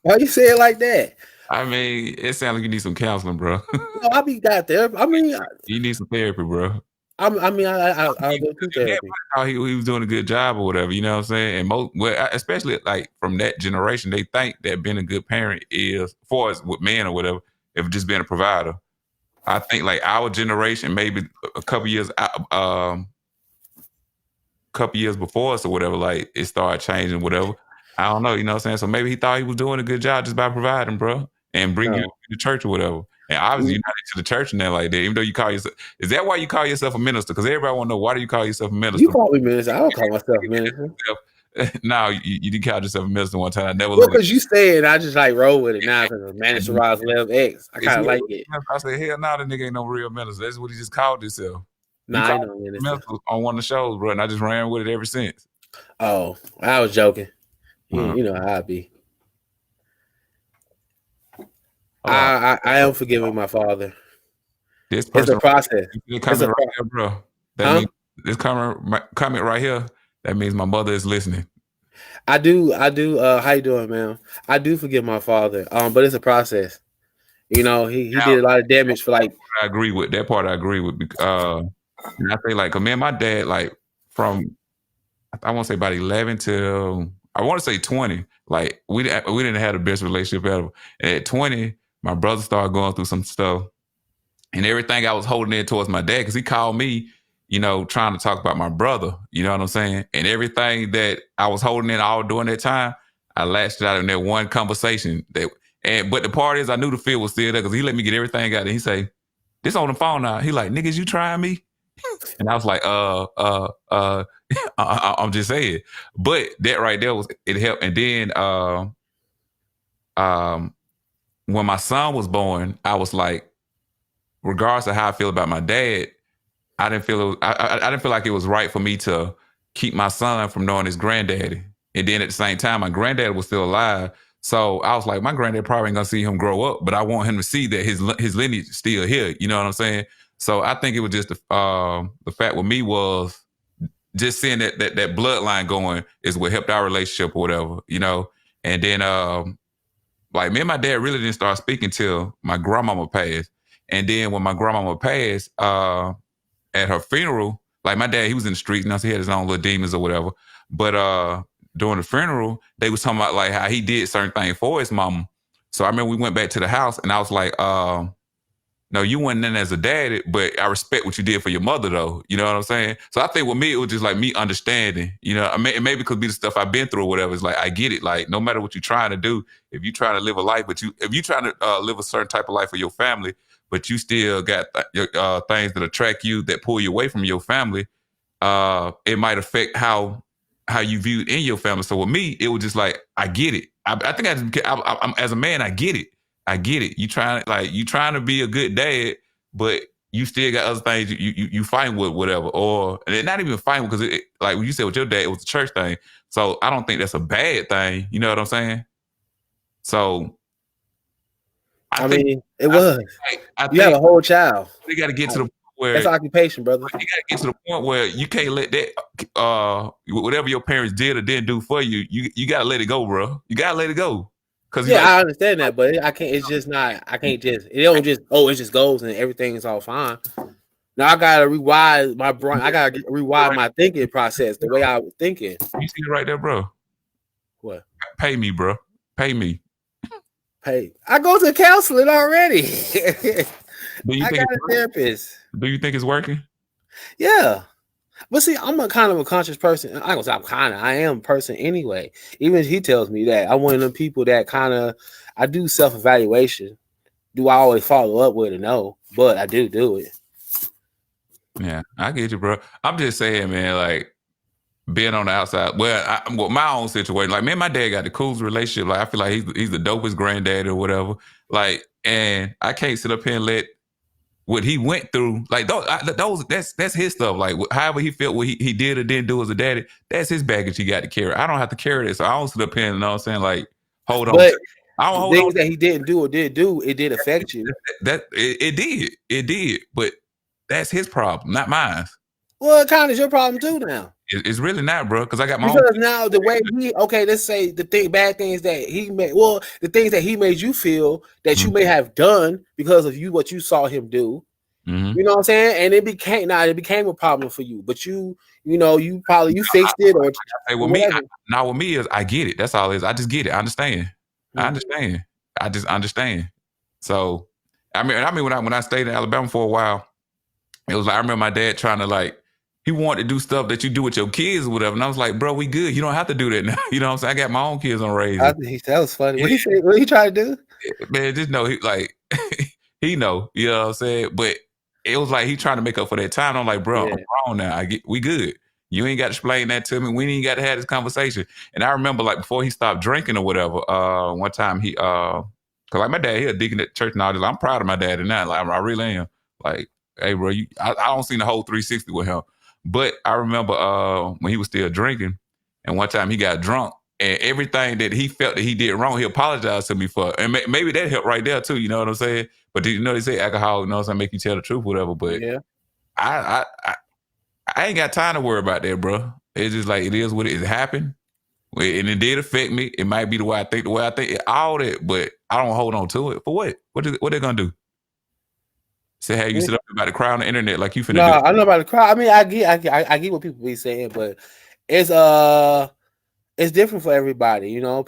S1: Why you say it like that?
S2: I mean, it sounds like you need some counseling, bro.
S1: No, I be got there. I mean,
S2: you need some therapy, bro.
S1: I go through therapy.
S2: He was doing a good job or whatever, you know what I'm saying? And especially like from that generation, they think that being a good parent is, for us with men or whatever, if just being a provider. I think like our generation, maybe a couple years before us or whatever, like it started changing, whatever. I don't know, you know what I'm saying? So maybe he thought he was doing a good job just by providing, bro, and bringing you to the church or whatever. And obviously, you're not into the church and that like that, even though you call yourself. Is that why you call yourself a minister? Because everybody want to know, why do you call yourself a minister?
S1: You call me minister. I don't call myself minister.
S2: No, you called yourself a minister one time. I never
S1: Well,
S2: looked at
S1: because you said, I just like roll with it now because Manager
S2: it.
S1: Ross left X. I
S2: Is
S1: kind
S2: he
S1: of
S2: a
S1: like
S2: real
S1: it.
S2: minister? I said, hell no, that nigga ain't no real minister. That's what he just called himself. You
S1: Nah, I
S2: called
S1: know
S2: him a
S1: minister.
S2: minister on one of the shows, bro, and I just ran with it ever since.
S1: Oh, I was joking.
S2: Uh,
S1: You know how I be.
S2: hold on.
S1: I am forgiving my father.
S2: This
S1: It's a
S2: person,
S1: process.
S2: this
S1: It's a
S2: comment right here, bro. That
S1: huh?
S2: means this comment right here. That means my mother is listening.
S1: I do. How you doing, man? I do forgive my father. But it's a process. You know, he
S2: Now,
S1: did a lot of damage for like.
S2: I agree with that part. I agree with. And I say like, 'cause me and my dad, like from I want to say about 11 till I want to say 20. Like we didn't have the best relationship ever. And at 20, my brother started going through some stuff, and everything I was holding in towards my dad because he called me, trying to talk about my brother. You know what I'm saying? And everything that I was holding in all during that time, I lashed it out in that one conversation. But the part is, I knew the feel was still there because he let me get everything out. And he say, "This on the phone now." He like, "Niggas, you trying me?" And I was like, I'm just saying. But that right there it helped. And then when my son was born, I was like, regardless of how I feel about my dad, I didn't feel I didn't feel like it was right for me to keep my son from knowing his granddaddy. And then at the same time, my granddad was still alive. So I was like, my granddad probably ain't gonna see him grow up, but I want him to see that his lineage is still here. You know what I'm saying? So I think it was just the fact with me was just seeing that bloodline going is what helped our relationship or whatever. And then like me and my dad really didn't start speaking till my grandmama passed. And then when my grandmama passed, at her funeral, like my dad, he was in the streets, so he had his own little demons or whatever. But during the funeral, they was talking about like how he did certain things for his mama. So I remember we went back to the house and I was like, no, you weren't in as a dad, but I respect what you did for your mother, though. You know what I'm saying? So I think with me, it was just like me understanding. Maybe it could be the stuff I've been through or whatever. It's like I get it. Like no matter what you're trying to do, if you're trying to live a life, if you're trying to live a certain type of life for your family, but you still got things that attract you that pull you away from your family, it might affect how you viewed in your family. So with me, it was just like I get it. I think I'm as a man, I get it. I get it. You trying to be a good dad, but you still got other things you fighting with, whatever, or and not even fighting because like when you said with your dad, it was a church thing. So I don't think that's a bad thing. You know what I'm saying? So
S1: I mean, it was.
S2: I
S1: You have a whole child.
S2: We got to get to the point where
S1: that's occupation, brother.
S2: You got to get to the point where you can't let that whatever your parents did or didn't do for you, you got to let it go, bro. You got to let it go.
S1: Yeah, I understand that, but I can't. It's just not. I can't just. It don't just. Oh, it just goes and everything's all fine. Now I gotta rewire my brain. I gotta rewire my thinking process the way I was thinking.
S2: You see it right there, bro.
S1: What?
S2: Pay me, bro. Pay me.
S1: Pay. I go to counseling already.
S2: I
S1: got a therapist.
S2: Do you think it's working?
S1: Yeah. But see, I'm a kind of a conscious person. I am a person anyway. Even he tells me that I'm one of them people that kind of I do self-evaluation. Do I always follow up with it? No, but I do it.
S2: Yeah, I get you, bro. I'm just saying, man, like being on the outside. Well, I'm with my own situation. Like me and my dad got the coolest relationship. Like I feel like he's the dopest granddad or whatever. Like, and I can't sit up here and let what he went through, like that's his stuff. Like however he felt what he did or didn't do as a daddy, that's his baggage he got to carry. I don't have to carry this. So I don't sit up here and, you know what I'm saying, like hold on.
S1: But I don't hold things on. That he didn't do or did do, it did affect you.
S2: It did. But that's his problem, not mine.
S1: Well, it kind of is your problem too now.
S2: It's really not, bro, because I got my
S1: own. Now the way let's say bad things that he made, the things that he made you feel that you may have done because of what you saw him do. Mm-hmm. You know what I'm saying? And it became a problem for you. But you fixed it or
S2: with me is I get it. That's all it is. I just get it. I understand. Mm-hmm. I understand. I just understand. So I mean when I stayed in Alabama for a while, it was like I remember my dad trying to he wanted to do stuff that you do with your kids or whatever. And I was like, bro, we good. You don't have to do that now. You know what I'm saying? I got my own kids on raising.
S1: That was funny. What he say? What he trying to do?
S2: Man, just know he know. You know what I'm saying? But it was like he trying to make up for that time. I'm like, bro, I'm grown now. We good. You ain't got to explain that to me. We ain't got to have this conversation. And I remember like before he stopped drinking or whatever, one time he cause like my dad, he a deacon at church and all this. I'm proud of my dad and that. Like I really am. Like, hey bro, I don't see the whole 360 with him. But I remember when he was still drinking, and one time he got drunk, and everything that he felt that he did wrong, he apologized to me for. And maybe that helped right there too, you know what I'm saying? But you know they say alcohol, you know what I'm saying, make you tell the truth, whatever. But
S1: Yeah.
S2: I ain't got time to worry about that, bro. It's just like it is what it happened. And it did affect me. It might be the way I think, all that, but I don't hold on to it. For what? What they gonna do? Say, hey, you sit up about to cry on the internet like you finna do.
S1: No, I know about the cry. I mean, I get what people be saying, but it's different for everybody. You know,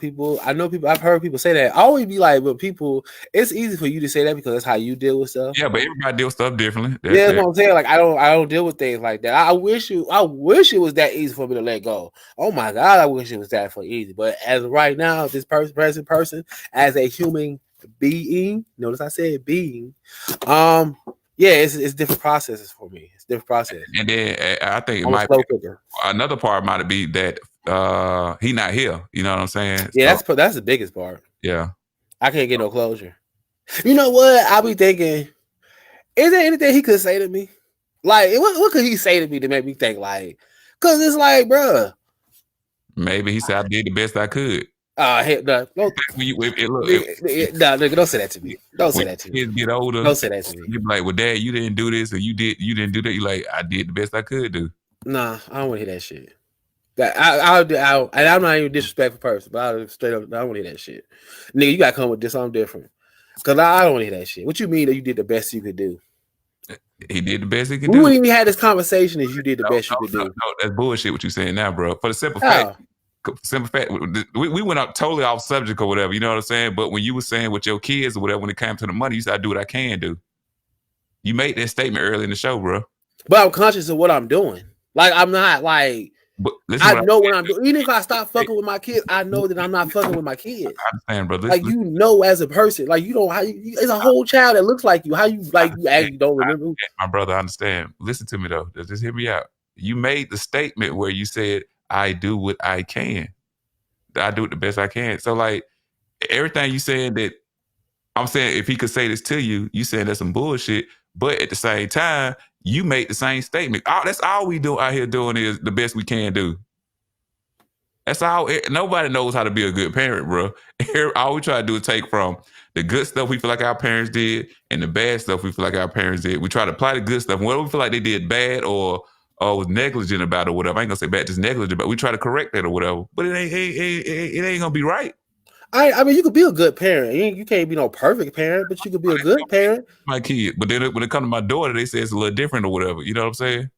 S1: I've heard people say that. I always be like, but people, it's easy for you to say that because that's how you deal with stuff.
S2: Yeah, but everybody deal with stuff differently.
S1: That's what I'm saying. Like I don't deal with things like that. I wish it was that easy for me to let go. Oh my God, I wish it was that for easy. But as of right now, this present person, as a human being, notice I said being, yeah, it's different processes for me. It's different process.
S2: And then I think it might be another part might be that he not here. You know what I'm saying?
S1: Yeah, so, that's the biggest part.
S2: Yeah,
S1: I can't get no closure. You know what? I'll be thinking, is there anything he could say to me? Like, what could he say to me to make me think like? Because it's like, bruh.
S2: Maybe he said I did the best I could.
S1: Nigga, don't say that to me. Don't say that to me.
S2: Kids get older.
S1: Don't say that to me.
S2: You be like, well, Dad, you didn't do this, or you didn't do that. You like, I did the best I could do.
S1: Nah, I don't want to hear that shit. I'm not even a disrespectful person, but I straight up, I don't want to hear that shit. Nigga, you gotta come with something different. Cause I don't want to hear that shit. What you mean that you did the best you could do?
S2: He did the best he could do.
S1: We wouldn't even had this conversation if you did the best you could do.
S2: No, that's bullshit what you saying now, bro. For the simple fact, we went up totally off subject or whatever, you know what I'm saying? But when you were saying with your kids or whatever, when it came to the money, you said, I do what I can do. You made that statement early in the show, bro.
S1: But I'm conscious of what I'm doing. Like, I'm not like, I know what I'm doing. Even if I stop fucking with my kids, I know that I'm not fucking with my kids.
S2: I understand, brother.
S1: Like, you know, as a person, like, you don't, it's a whole child that looks like you. How you, like, you actually don't remember.
S2: My brother, I understand. Listen to me, though. Just hear me out. You made the statement where you said, I do what I can. I do it the best I can. So, like, everything you saying that, I'm saying if he could say this to you, you saying that's some bullshit. But at the same time, you make the same statement. That's all we do out here doing is the best we can do. That's all. Nobody knows how to be a good parent, bro. All we try to do is take from the good stuff we feel like our parents did and the bad stuff we feel like our parents did. We try to apply the good stuff. Whether we feel like they did bad or was negligent about it or whatever. I ain't gonna say bad, just negligent, but we try to correct that or whatever. But it ain't gonna be right.
S1: I mean, you could be a good parent. You can't be no perfect parent, but you could be a good parent.
S2: My kid, but then when it comes to my daughter, they say it's a little different or whatever. You know what I'm saying?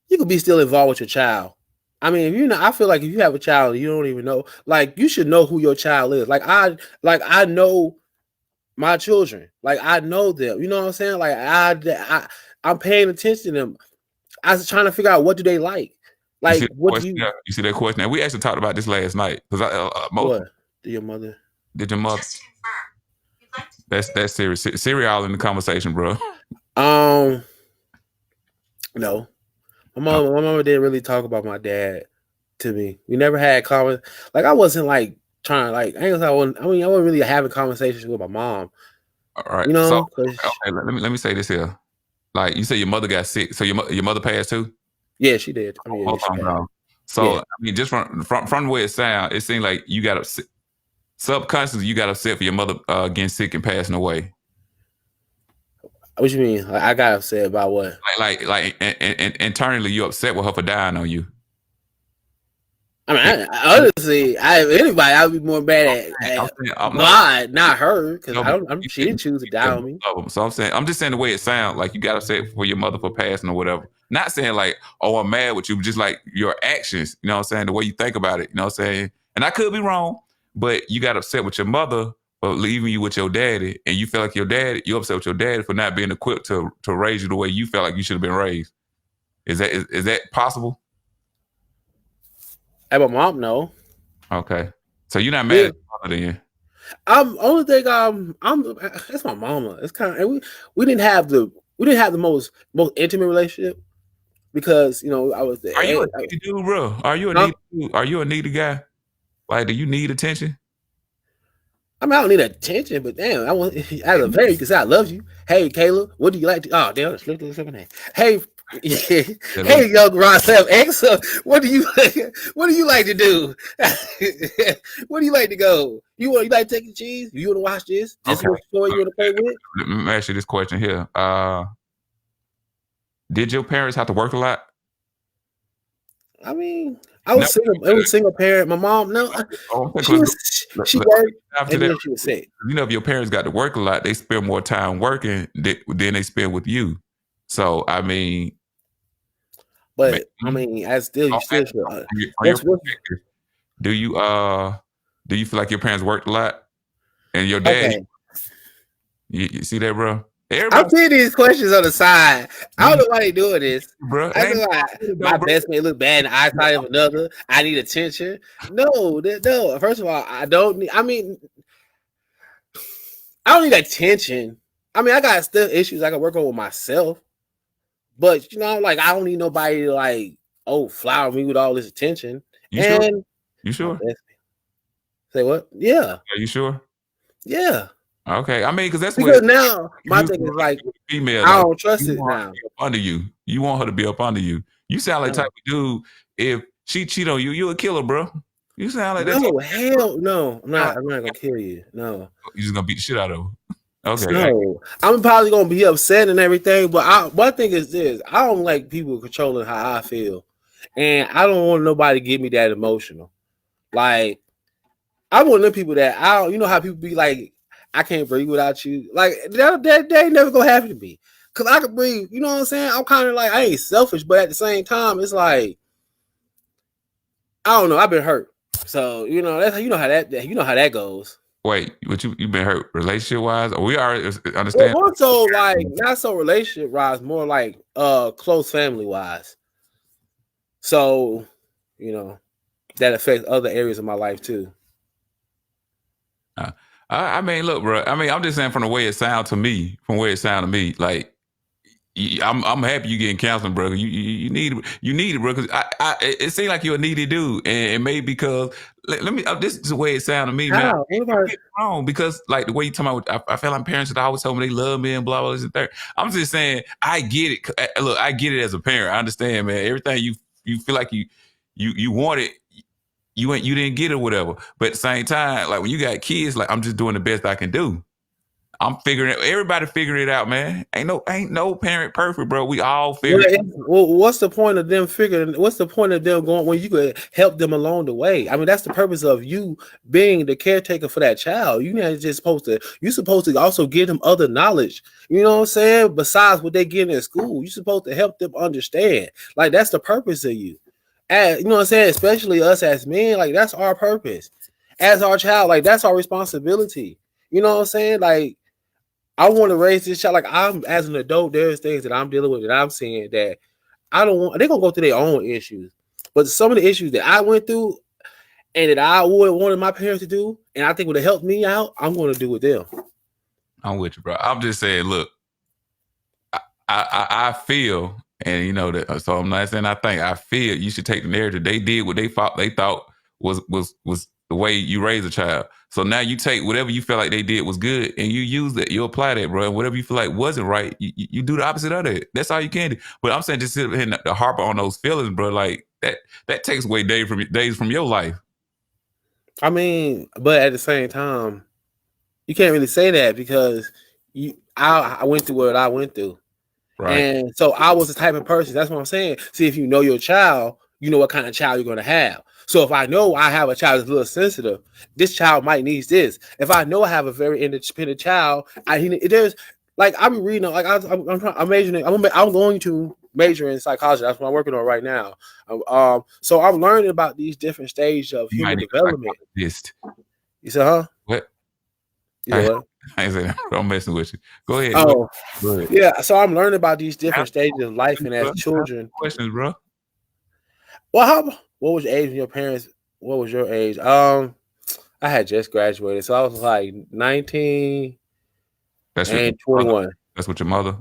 S1: You could be still involved with your child. I mean, I feel like if you have a child, you don't even know. Like, you should know who your child is. I know my children. Like, I know them. You know what I'm saying? Like, I'm paying attention to them. I was trying to figure out what do they like. Like,
S2: you see that question? And we actually talked about this last night because
S1: what did your mother?
S2: Did your mother? That's serious. Siri all in the conversation, bro.
S1: No. My mama didn't really talk about my dad to me. We never had comments. Like, I wasn't like trying to like. I wasn't really having conversations with my mom.
S2: All right,
S1: you know.
S2: So, okay, let me say this here. Like, you said your mother got sick, so your mother passed too.
S1: Yeah, she did. I mean,
S2: so I mean, just from the way it sounds, it seemed like you got upset. Subconsciously, you got upset for your mother getting sick and passing away.
S1: What you mean? Like, I got upset about what?
S2: Like, and internally, you upset with her for dying on you.
S1: I mean, honestly, anybody, I would be more mad at God, not her, because she didn't choose to die on me.
S2: So I'm just saying the way it sounds, like you got upset for your mother for passing or whatever. Not saying like, oh, I'm mad with you, but just like your actions, you know what I'm saying? The way you think about it, you know what I'm saying? And I could be wrong, but you got upset with your mother for leaving you with your daddy, and you feel like you're upset with your daddy for not being equipped to raise you the way you felt like you should have been raised. Is that possible?
S1: Hey, my mom, no.
S2: Okay, so you're not mad at your mother then?
S1: Only thing that's my mama. It's kind of we didn't have the most intimate relationship, because I was the
S2: Are you a
S1: hey,
S2: needy dude, bro? Are you a
S1: huh?
S2: needy dude? Are you a needy guy? Like, do you need attention?
S1: I mean, I don't need attention, but damn, I want as a very because I love you. Hey, Kayla, what do you like to? Oh, damn, slip my name. Hey,
S2: That little
S1: hey, young Ross X, what do you what do you like to do? Where do you like to go? You like to take the cheese? You want to watch this? This is
S2: okay.
S1: what story you want to play with?
S2: Let me ask you this question here. Did your parents have to work a lot?
S1: I mean, I
S2: No.
S1: was single. It was single parent. My mom, no, she
S2: Because
S1: was she worked,
S2: after
S1: and
S2: that,
S1: then she was sick.
S2: if your parents got to work a lot, they spend more time working than they spend with you. So I mean,
S1: But I mean, as still, you still should.
S2: from your
S1: What's
S2: perspective, do you feel like your parents worked a lot and your dad?
S1: okay?
S2: You see that, bro?
S1: I'm
S2: Everybody,
S1: seeing these questions on the side. I don't
S2: you,
S1: know why they doing this.
S2: bro. It
S1: I
S2: ain't
S1: feel like
S2: though,
S1: my
S2: bro.
S1: best may look bad in the eyesight of another. I need attention. No, no. First of all, I don't need. I mean, I don't need attention. I mean, I got still issues I can work on with myself. But like I don't need nobody to flower me with all this attention.
S2: You sure?
S1: And
S2: You
S1: my
S2: sure?
S1: best say what? Yeah,
S2: Are you sure?
S1: yeah.
S2: Okay. I mean, because that's what
S1: Because now
S2: if
S1: my
S2: you
S1: thing is like
S2: female,
S1: I
S2: like
S1: don't trust
S2: you
S1: it
S2: want her to
S1: now.
S2: be up under you. You want her to be up under you. You sound like the
S1: No,
S2: type of dude. If she cheat on you, you a killer, bro. You sound like that type
S1: no,
S2: of man, bro.
S1: hell no. I'm
S2: You sound
S1: not.
S2: like
S1: I'm not gonna kill you. No.
S2: you just gonna beat the shit out of her. Okay.
S1: No, I'm probably gonna be upset and everything, but one thing is this: I don't like people controlling how I feel, and I don't want nobody to get me that emotional. Like I want them people that I don't. You know how people be like, I can't breathe without you. Like that ain't never gonna happen to me, cause I can breathe. You know what I'm saying? I'm kind of like I ain't selfish, but at the same time, it's like I don't know. I've been hurt, so that's how that goes.
S2: Wait, what you been hurt relationship wise? We are
S1: Well,
S2: understand.
S1: more so like not so relationship wise, more like close family wise. So, you know, that affects other areas of my life too.
S2: Uh, I mean, look, bro. I mean, I'm just saying from the way it sound to me, like I'm happy you getting counseling, bro. You need it, bro. Because it seems like you're a needy dude, and maybe because let me. This is the way it sounded to me, man.
S1: How?
S2: I'm getting wrong because like the way you talking about, I feel like parents that always tell me they love me and blah blah this and that. I'm just saying I get it. Look, I get it as a parent. I understand, man. Everything you feel like you want it. You didn't get it, or whatever. But at the same time, like when you got kids, like I'm just doing the best I can do. I'm figuring it. Everybody figuring it out, man. Ain't no parent perfect, bro. We all figure.
S1: Well, what's the point of them figuring? What's the point of them going when you could help them along the way? I mean, that's the purpose of you being the caretaker for that child. You're not just supposed to. You're supposed to also give them other knowledge. You know what I'm saying? Besides what they get in school, you're supposed to help them understand. Like that's the purpose of you. And you know what I'm saying? Especially us as men, like that's our purpose. As our child, like that's our responsibility. You know what I'm saying? Like I want to raise this child. Like I'm as an adult, there's things that I'm dealing with that I'm seeing that I don't want. They're gonna go through their own issues, but some of the issues that I went through and that I would wanted my parents to do, and I think would have helped me out, I'm going to do with them.
S2: I'm with you, bro. I'm just saying, look, I feel, and you know that. So I'm not saying I think. I feel you should take the narrative. They did what they thought was the way you raise a child. So now you take whatever you feel like they did was good, and you use that. You apply that, bro. And whatever you feel like wasn't right, you do the opposite of that. That's all you can do. But I'm saying just sit here and harp on those feelings, bro. Like that takes away days from your life.
S1: I mean, but at the same time, you can't really say that because I went through what I went through.
S2: Right.
S1: And so I was the type of person. That's what I'm saying. See, if you know your child, you know what kind of child you're going to have. So if I know I have a child that's a little sensitive, this child might need this. If I know I have a very independent child, there's like I'm reading like I'm majoring. I'm going to major in psychology. That's what I'm working on right now. So I'm learning about these different stages of human development. You said, huh?
S2: What?
S1: You said what?
S2: I ain't saying I'm messing with you. Go ahead.
S1: Oh,
S2: go ahead.
S1: Yeah. So I'm learning about these different stages of life, and as children.
S2: Questions, bro.
S1: Well, what was your age when your parents? What was your age? I had just graduated, so I was like 19 and 21.
S2: That's with your mother.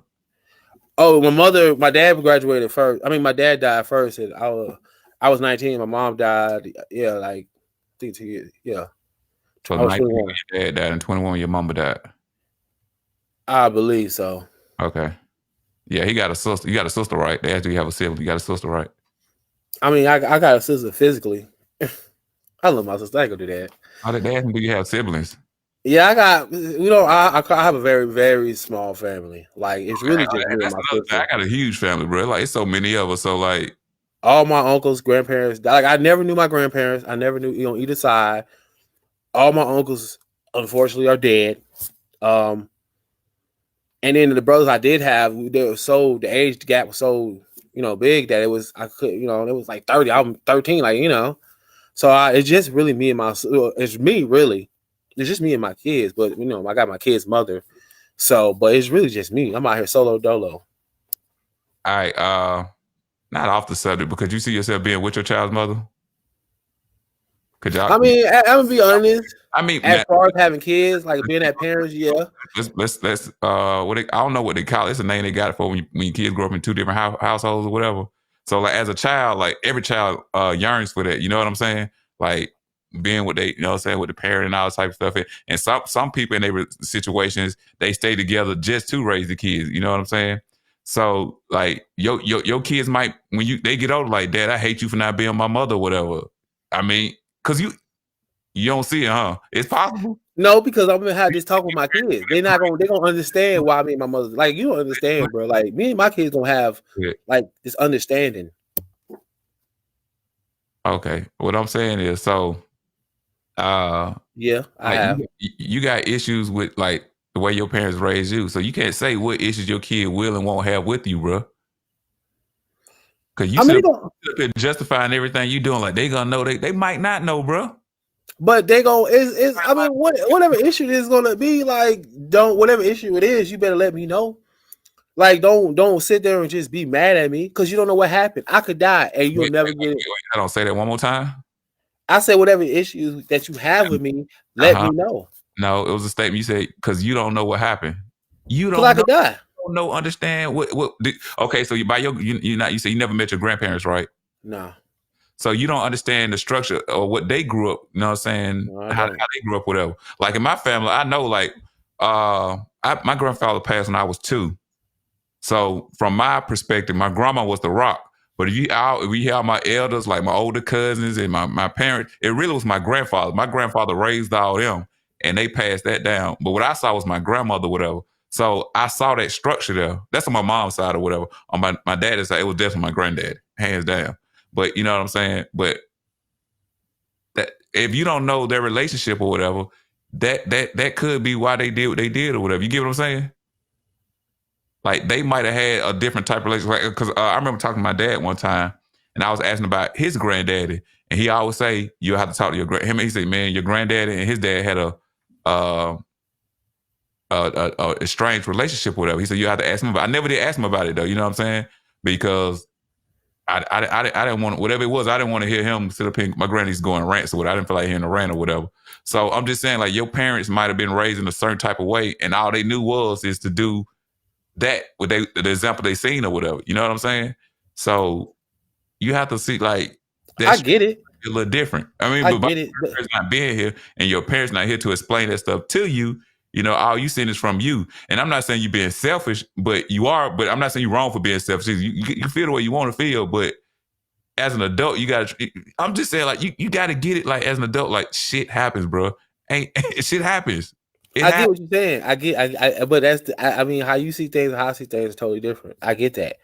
S1: Oh, my dad graduated first. I mean, my dad died first, and I was 19. My mom died. Yeah, like I think 2 years. Yeah,
S2: So
S1: I was
S2: 19 when
S1: 21.
S2: your dad died and 21 when your mama died.
S1: I believe so.
S2: Okay. Yeah, he got a sister. You got a sister, right? They actually have a sibling. You got a sister, right?
S1: I mean, I got a sister physically. I love my sister. I ain't gonna do that.
S2: How did they ask me, do you have siblings?
S1: Yeah, I got. I have a very very small family. Like it's really just me and
S2: That's
S1: my
S2: another thing.
S1: sister.
S2: I got a huge family, bro. Like it's so many of us. So like,
S1: All my uncles, grandparents. Like I never knew my grandparents. I never knew either side. All my uncles, unfortunately, are dead. Um, and then the brothers I did have, they were so the age gap was so big that it was I could it was like 30. I'm 13, like So it's just really me and it's me really. It's just me and my kids, but I got my kid's mother. So, but it's really just me. I'm out here solo dolo.
S2: all right, not off the subject, but could you see yourself being with your child's mother? Could y'all?
S1: I mean, I'm gonna be honest.
S2: I mean,
S1: As
S2: man,
S1: far as having kids, like being at parents, yeah.
S2: let's I don't know what they call it. It's a name they got it for when your kids grow up in two different households or whatever. So like as a child, like every child yearns for that. You know what I'm saying? Like being with they, what I'm saying, with the parent and all that type of stuff. And some people in their situations, they stay together just to raise the kids. You know what I'm saying? So like your kids might when they get older, like, Dad, I hate you for not being my mother or whatever. I mean, because you don't see it, huh? It's possible.
S1: No, because I'm gonna have this talk with my kids. They're gonna understand why me and my mother, like, you don't understand, bro. Like me and my kids gonna have like this understanding.
S2: Okay. What I'm saying is, so
S1: yeah, I
S2: like
S1: have.
S2: you got issues with like the way your parents raised you. So you can't say what issues your kid will and won't have with you, bro. Cause you should have been justifying everything you doing. Like they gonna know, they might not know, bro.
S1: But they go is I mean whatever issue it is gonna be, like whatever issue it is, you better let me know. Like don't sit there and just be mad at me because you don't know what happened. I could die and you'll never get it.
S2: I don't say that one more time.
S1: I said whatever issues that you have with me, let me know.
S2: No, it was a statement you said because you don't know what happened. You don't.
S1: I could die.
S2: You don't understand what. Okay, so you say you never met your grandparents, right?
S1: No.
S2: So you don't understand the structure or what they grew up, you know what I'm saying?
S1: No,
S2: how they grew up, whatever. Like in my family, I know like my grandfather passed when I was 2. So from my perspective, my grandma was the rock. But if you hear all my elders, like my older cousins and my parents, it really was my grandfather. My grandfather raised all them and they passed that down. But what I saw was my grandmother, whatever. So I saw that structure there. That's on my mom's side or whatever. On my dad's side, it was definitely my granddad, hands down. But you know what I'm saying? But that if you don't know their relationship or whatever, that could be why they did what they did or whatever. You get what I'm saying? Like they might have had a different type of relationship. Because I remember talking to my dad one time, and I was asking about his granddaddy, and he always say you have to talk to your him. He said, "Man, your granddaddy and his dad had a strange relationship, or whatever." He said you have to ask him about. I never did ask him about it though. You know what I'm saying? Because I didn't want whatever it was. I didn't want to hear him sit up here. My granny's going rants or whatever. I didn't feel like hearing a rant or whatever. So I'm just saying, like your parents might have been raised in a certain type of way, and all they knew is to do that with the example they seen or whatever. You know what I'm saying? So you have to see like
S1: I get it.
S2: A little different. I mean,
S1: I get it.
S2: Your parents not being here and your parents not here to explain that stuff to you. You know, all you seen is from you. And I'm not saying you being selfish, but you are. But I'm not saying you're wrong for being selfish. You feel the way you want to feel, but as an adult, you got to. I'm just saying, like you got to get it. Like as an adult, like shit happens, bro. Ain't shit happens.
S1: I get what you're saying. I get. But that's. I mean, how you see things, how I see things is totally different. I get that.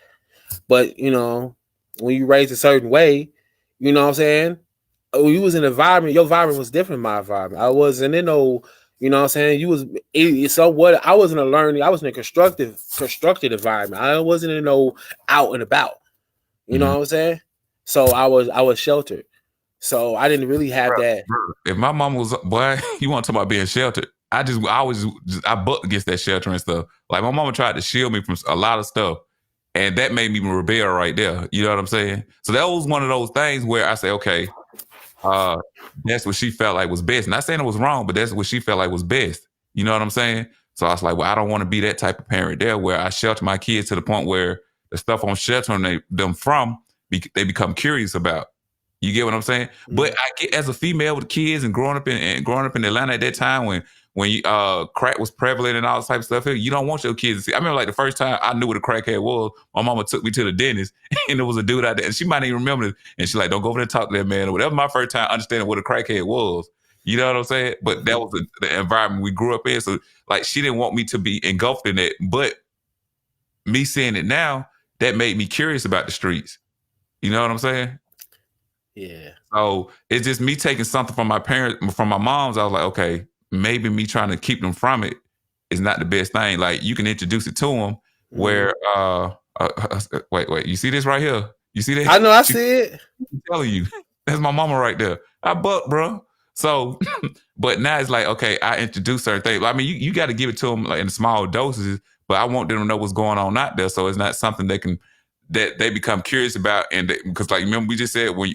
S1: But when you raised a certain way, you know what I'm saying. Oh, you was in an environment. Your environment was different from my environment. I wasn't in no. You know what I'm saying? You was somewhat. I wasn't a learning. I was in a constructed environment. I wasn't in no out and about. You know what I'm saying? So I was sheltered. So I didn't really have that.
S2: If my mom was boy, you want to talk about being sheltered? I bucked against that shelter and stuff. Like my mama tried to shield me from a lot of stuff, and that made me rebel right there. You know what I'm saying? So that was one of those things where I say, okay, that's what she felt like was best. Not saying it was wrong, but that's what she felt like was best. You know what I'm saying? So I was like, well, I don't want to be that type of parent there where I shelter my kids to the point where the stuff I'm sheltering them from, they become curious about. You get what I'm saying? Mm-hmm. But I get, as a female with kids and growing up in Atlanta at that time when you, crack was prevalent and all this type of stuff, you don't want your kids to see. I remember like the first time I knew what a crackhead was, my mama took me to the dentist and there was a dude out there and she might even remember it. And she's like, don't go over there and talk to that man or whatever. My first time understanding what a crackhead was. You know what I'm saying? But that was the environment we grew up in. So like she didn't want me to be engulfed in it. But me seeing it now, that made me curious about the streets. You know what I'm saying?
S1: Yeah.
S2: So it's just me taking something from my parents, from my moms. I was like, okay, maybe me trying to keep them from it is not the best thing. Like you can introduce it to them where, wait, you see this right here? You see that?
S1: I know, I see it.
S2: I'm telling you, that's my mama right there. I buck, bro. So, but now it's like, okay, I introduce certain things. I mean, you got to give it to them like in small doses, but I want them to know what's going on out there. So it's not something that they become curious about. And because like, remember we just said when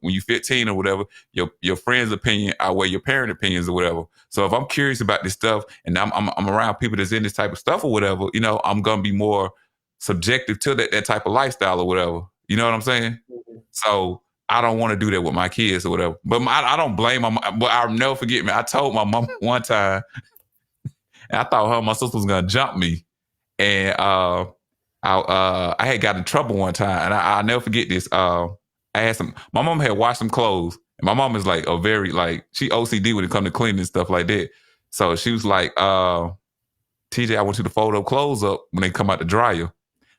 S2: you 15 or whatever, your friend's opinion outweigh your parent opinions or whatever. So if I'm curious about this stuff and I'm around people that's in this type of stuff or whatever, you know, I'm going to be more subjective to that type of lifestyle or whatever. You know what I'm saying? Mm-hmm. So I don't want to do that with my kids or whatever. But I don't blame my mom. But I'll never forget, man. I told my mom one time, and I thought her and my sister was going to jump me. And I had got in trouble one time. And I'll never forget this. I had my mom had washed some clothes. And my mom is like she OCD when it comes to cleaning and stuff like that. So she was like, TJ, I want you to fold up clothes up when they come out the dryer.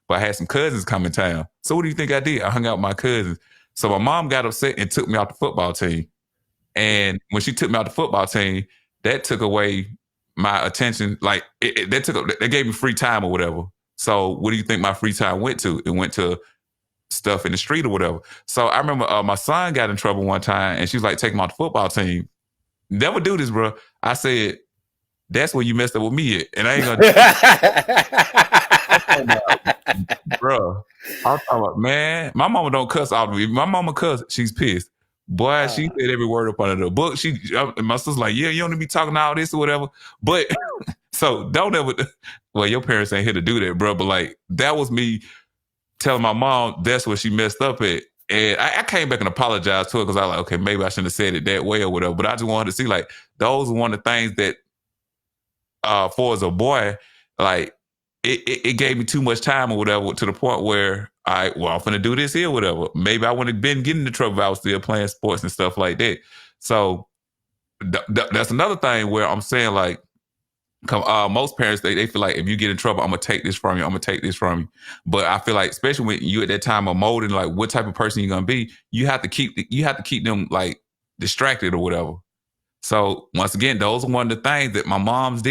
S2: But I had some cousins come in town. So what do you think I did? I hung out with my cousins. So my mom got upset and took me out the football team. And when she took me out the football team, that took away my attention. Like that gave me free time or whatever. So what do you think my free time went to? It went to stuff in the street or whatever. So I remember my son got in trouble one time and she was like, take him out the football team. Never do this, bro. I said, that's where you messed up with me at. And I ain't gonna bro. I'm talking about, man, my mama don't cuss out of me. My mama cuss, she's pissed. Boy, she said every word up under the book. My sister's like, yeah, you don't need to be talking all this or whatever. But so don't ever, well, your parents ain't here to do that, bro. But like, that was me telling my mom that's what she messed up at. And I came back and apologized to her because I was like, okay, maybe I shouldn't have said it that way or whatever. But I just wanted to see like, those are one of the things that, for as a boy, like, it gave me too much time or whatever to the point where I'm going to do this here or whatever. Maybe I wouldn't have been getting into trouble if I was still playing sports and stuff like that. So that's another thing where I'm saying like, most parents, they feel like if you get in trouble, I'm going to take this from you. I'm going to take this from you. But I feel like, especially when you at that time of molding, like what type of person you're going to be, you have to keep them like distracted or whatever. So once again, those are one of the things that my mother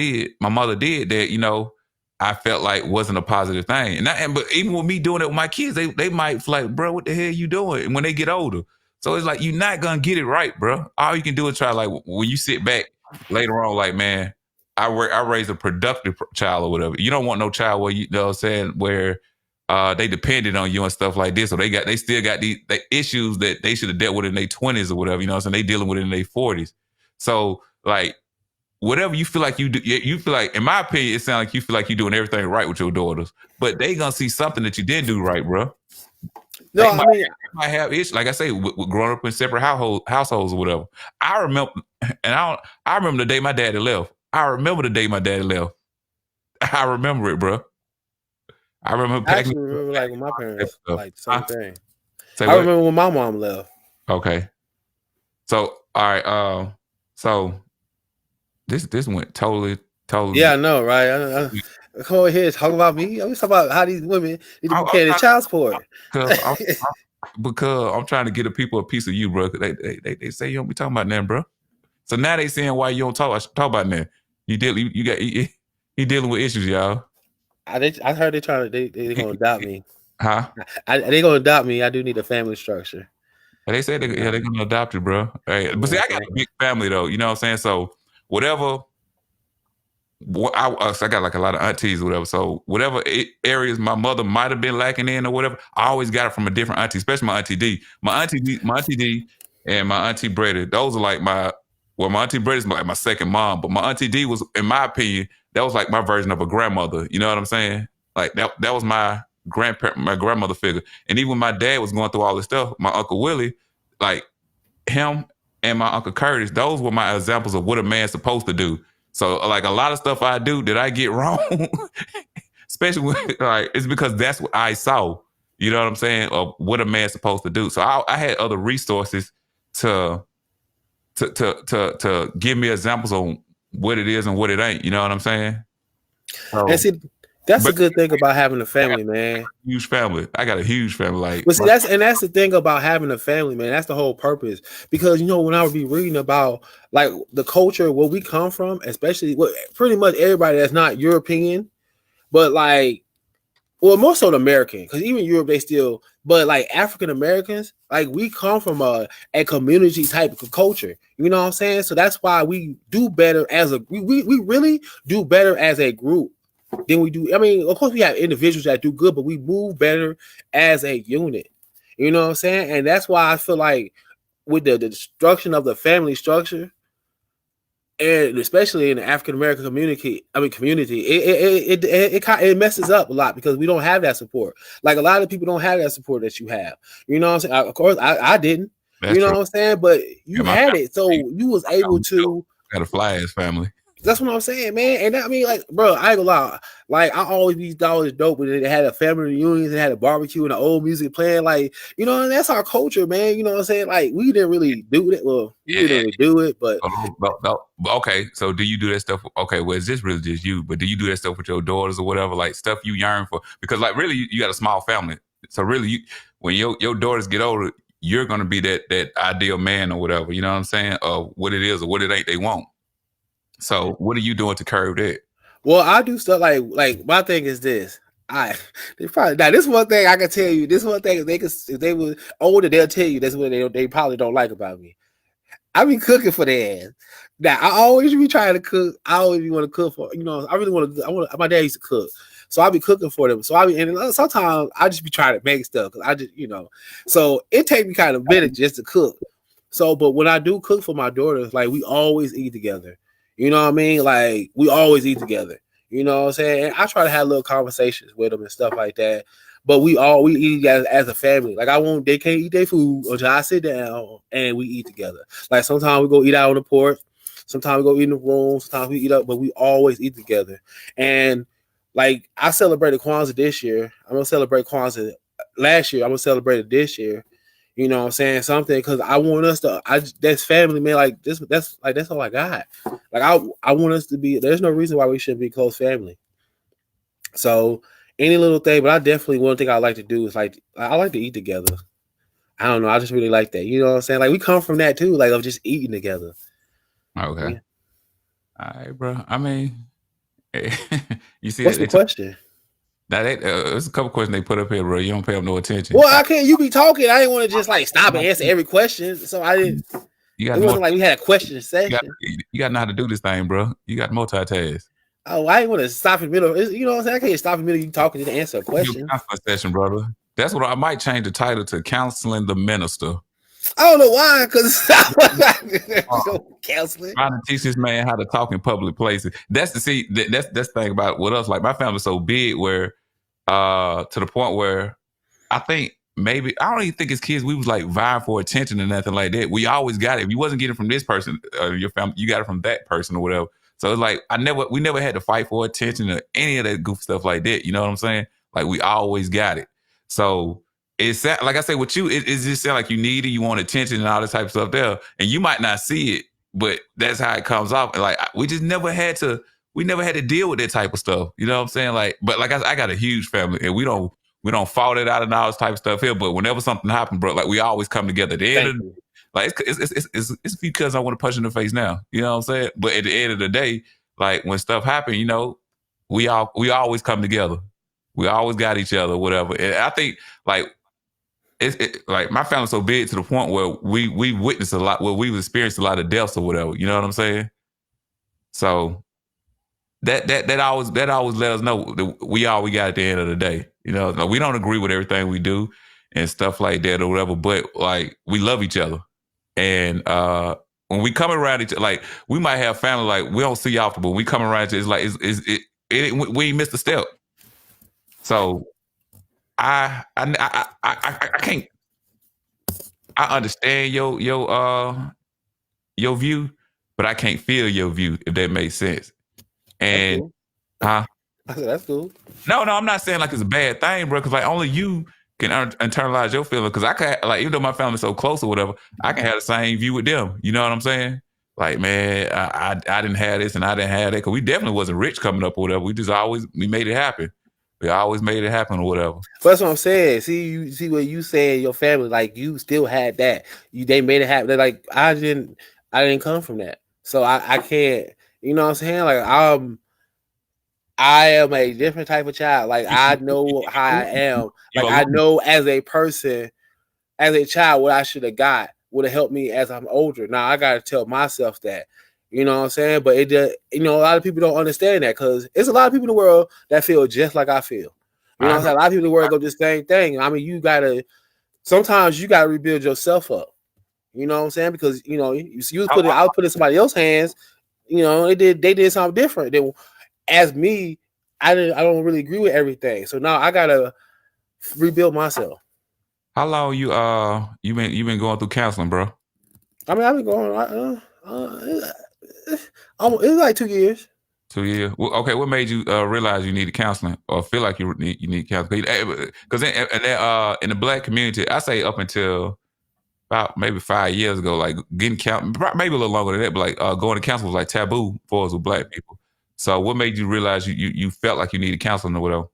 S2: did that, you know, I felt like wasn't a positive thing. But even with me doing it with my kids, they might feel like, bro, what the hell are you doing? And when they get older. So it's like, you're not going to get it right, bro. All you can do is try, like, when you sit back later on, like, man, I raised a productive child or whatever. You don't want no child where, you know what I'm saying, where they depended on you and stuff like this. So they still got the issues that they should have dealt with in their 20s or whatever. You know what I'm saying? They dealing with it in their 40s. So, like, whatever you feel like you do, you feel like, in my opinion, it sounds like you feel like you're doing everything right with your daughters, but they gonna see something that you didn't do right, bro. No, I mean, might have issues, like I say, with growing up in separate households or whatever. I remember, I remember the day my daddy left. I remember it, bro. I remember.
S1: I actually remember like when my parents, like same thing. I remember when my mom left.
S2: Okay. So, all right. So this went totally.
S1: Yeah, I know, right? Go ahead, talk about me. I'm talking about how these women need to be paying child support.
S2: Because I'm trying to get the people a piece of you, bro. They say you don't be talking about them, bro. So now they saying why you don't talk about them. You dealing with issues, y'all.
S1: I heard they gonna adopt me.
S2: Huh?
S1: They gonna adopt me. I do need a family structure.
S2: They said they're gonna adopt you, bro. Right. But see, I got a big family though. You know what I'm saying? So whatever. I got like a lot of aunties or whatever. So whatever areas my mother might have been lacking in or whatever, I always got it from a different auntie, especially my auntie D. My auntie D and my auntie Breda, those are like my Well, my Auntie Brady's like my second mom, but my Auntie D was, in my opinion, that was like my version of a grandmother. You know what I'm saying? Like that was my my grandmother figure. And even when my dad was going through all this stuff, my Uncle Willie, like him and my Uncle Curtis, those were my examples of what a man's supposed to do. So like a lot of stuff I do that I get wrong, especially when, like, it's because that's what I saw. You know what I'm saying? Of what a man's supposed to do. So I had other resources to give me examples on what it is and what it ain't. You know what I'm saying?
S1: And see, that's a good thing about having a family, man.
S2: Huge family. I got a huge family. Like,
S1: but see, that's the thing about having a family, man. That's the whole purpose. Because when I would be reading about like the culture where we come from, especially pretty much everybody that's not European, but like, well, more so the American, because even Europe they still, but like African Americans, like we come from a community type of culture. You know what I'm saying? So that's why we do better as we really do better as a group than we do. I mean, of course we have individuals that do good, but we move better as a unit. You know what I'm saying? And that's why I feel like with the destruction of the family structure, and especially in the African American community, it messes up a lot because we don't have that support. Like a lot of people don't have that support that you have. You know what I'm saying? Of course, I didn't. That's true. What I'm saying? But you had it, so you was able to.
S2: Got a fly ass family.
S1: That's what I'm saying, man. And I mean, like, bro, I ain't gonna lie. Like, I always thought it was dope when they had a family reunions and had a barbecue and the old music playing. Like, and that's our culture, man. You know what I'm saying? Like, we didn't really do that. Well, we didn't really do it, but
S2: okay. So, do you do that stuff? Okay, well, is this really just you? But do you do that stuff with your daughters or whatever? Like stuff you yearn for? Because, like, really, you got a small family. So, really, when your daughters get older, you're gonna be that ideal man or whatever. You know what I'm saying? What it is or what it ain't they want. So what are you doing to curb that?
S1: Well, I do stuff like my thing is this. This one thing I can tell you. This one thing if they were older, they'll tell you that's what they probably don't like about me. I be cooking for their ass. Now I always be trying to cook. I always want to cook for I really want to. My dad used to cook, so I be cooking for them. So and sometimes I just be trying to make stuff because I just So it take me kind of a minute just to cook. So, but when I do cook for my daughters, like we always eat together. You know what I mean? Like we always eat together. You know what I'm saying? And I try to have little conversations with them and stuff like that. But we eat as a family. Like they can't eat their food until I sit down and we eat together. Like sometimes we go eat out on the porch, sometimes we go eat in the room, sometimes we eat up, but we always eat together. And like I celebrated Kwanzaa this year. I'm gonna celebrate Kwanzaa last year. I'm gonna celebrate it this year. You know what I'm saying? Something because I want us to. That's family, man. Like this. That's all I got. Like I want us to be. There's no reason why we shouldn't be close family. So any little thing, but I definitely one thing I like to do is I like to eat together. I don't know. I just really like that. You know what I'm saying? Like we come from that too. Like of just eating together.
S2: Okay. Yeah. All right, bro. I mean, you see,
S1: what's the question?
S2: Now there's a couple questions they put up here, bro. You don't pay them no attention.
S1: Well, I can't. You be talking. I didn't want to just stop and answer every question, so I didn't. It wasn't like we had a question session.
S2: You got to know how to do this thing, bro. You got to multitask.
S1: Oh, I didn't want to stop in the middle. You know what I'm saying? I can't stop in the middle. You talking to answer a question.
S2: Session, brother. That's what I might change the title to "Counseling the Minister."
S1: I don't know why, because counseling.
S2: Trying to teach this man how to talk in public places. That's the thing about with us. Like my family's so big, where to the point where I think maybe I don't even think as kids we was like vying for attention or nothing like that. We always got it. If you wasn't getting it from this person, your family, you got it from that person or whatever. So it's like we never had to fight for attention or any of that goof stuff like that. You know what I'm saying? Like we always got it. So it's like I say with you, it just sound like you need it, you want attention and all this type of stuff there, and you might not see it, but that's how it comes off. And like we just never had to deal with that type of stuff. You know what I'm saying? Like, but like I got a huge family, and we don't fault it out and all this type of stuff here. But whenever something happens, bro, like we always come together. At the end of the, like it's because I want to punch in the face now. You know what I'm saying? But at the end of the day, like when stuff happen, we always come together. We always got each other, whatever. And I think like like my family's so big to the point where we witnessed a lot, where we've experienced a lot of deaths or whatever. You know what I'm saying? So that always let us know that we all we got at the end of the day. You know, we don't agree with everything we do and stuff like that or whatever, but like we love each other. And when we come around each, like we might have family, like we don't see often, but when we come around each, it's like we ain't missed a step. So I can't. I understand your view, but I can't feel your view if that makes sense. And
S1: cool.
S2: huh?
S1: I said that's cool.
S2: No, I'm not saying like it's a bad thing, bro. Because like only you can internalize your feelings. Because I can like even though my family's so close or whatever, I can have the same view with them. You know what I'm saying? Like man, I didn't have this and I didn't have that because we definitely wasn't rich coming up or whatever. We made it happen. We always made it happen or whatever.
S1: But that's what I'm saying. See what you saying. Your family, like you still had that. They made it happen. They're like I didn't come from that, so I can't. You know what I'm saying? Like I am a different type of child. Like I know how I am. Like I know as a person, as a child, what I should have got would have helped me as I'm older. Now I gotta tell myself that. You know what I'm saying? But it just, a lot of people don't understand that because it's a lot of people in the world that feel just like I feel. You know what I'm saying? A lot of people in the world go the same thing. I mean, sometimes you gotta rebuild yourself up. You know what I'm saying? Because I was put in somebody else's hands. They did something different. As me, I don't really agree with everything. So now I gotta rebuild myself.
S2: How long you been going through counseling, bro?
S1: I mean, I've been going. It's like 2 years.
S2: 2 years. Well, okay, what made you realize you needed counseling or feel like you need counseling? Because in the Black community, I say up until about maybe 5 years ago, like getting counseling, maybe a little longer than that, but like going to counseling was like taboo for us with Black people. So what made you realize you felt like you needed counseling or whatever?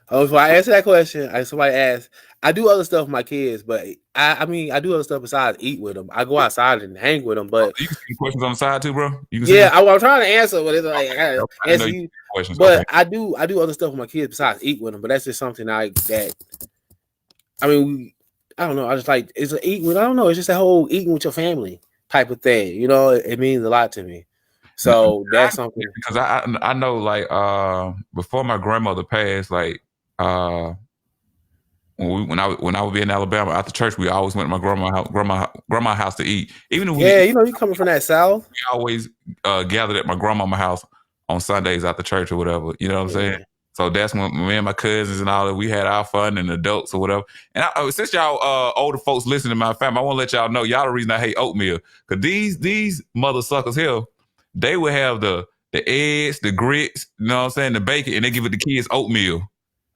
S1: Oh, so I answer that question. Somebody asked, I do other stuff with my kids, but I do other stuff besides eat with them. I go outside and hang with them, but
S2: you can see questions on the side too, bro.
S1: I'm trying to answer, but it's like I answer you. But okay. I do other stuff with my kids besides eat with them, but that's just something I don't know. I just like it's an eating with. I don't know. It's just a whole eating with your family type of thing. It means a lot to me. So that's something
S2: because I know like before my grandmother passed, like when I would be in Alabama after church, we always went to my grandma's house to eat. Even if
S1: you coming from that South,
S2: we always gathered at my grandmama's house on Sundays after church or whatever. You know what I'm saying? So that's when me and my cousins and all that, we had our fun and adults or whatever. And since y'all older folks listen to my family, I want to let y'all know y'all the reason I hate oatmeal. Because these mother suckers here, they would have the eggs, the grits, you know what I'm saying, the bacon, and they give it the kids oatmeal.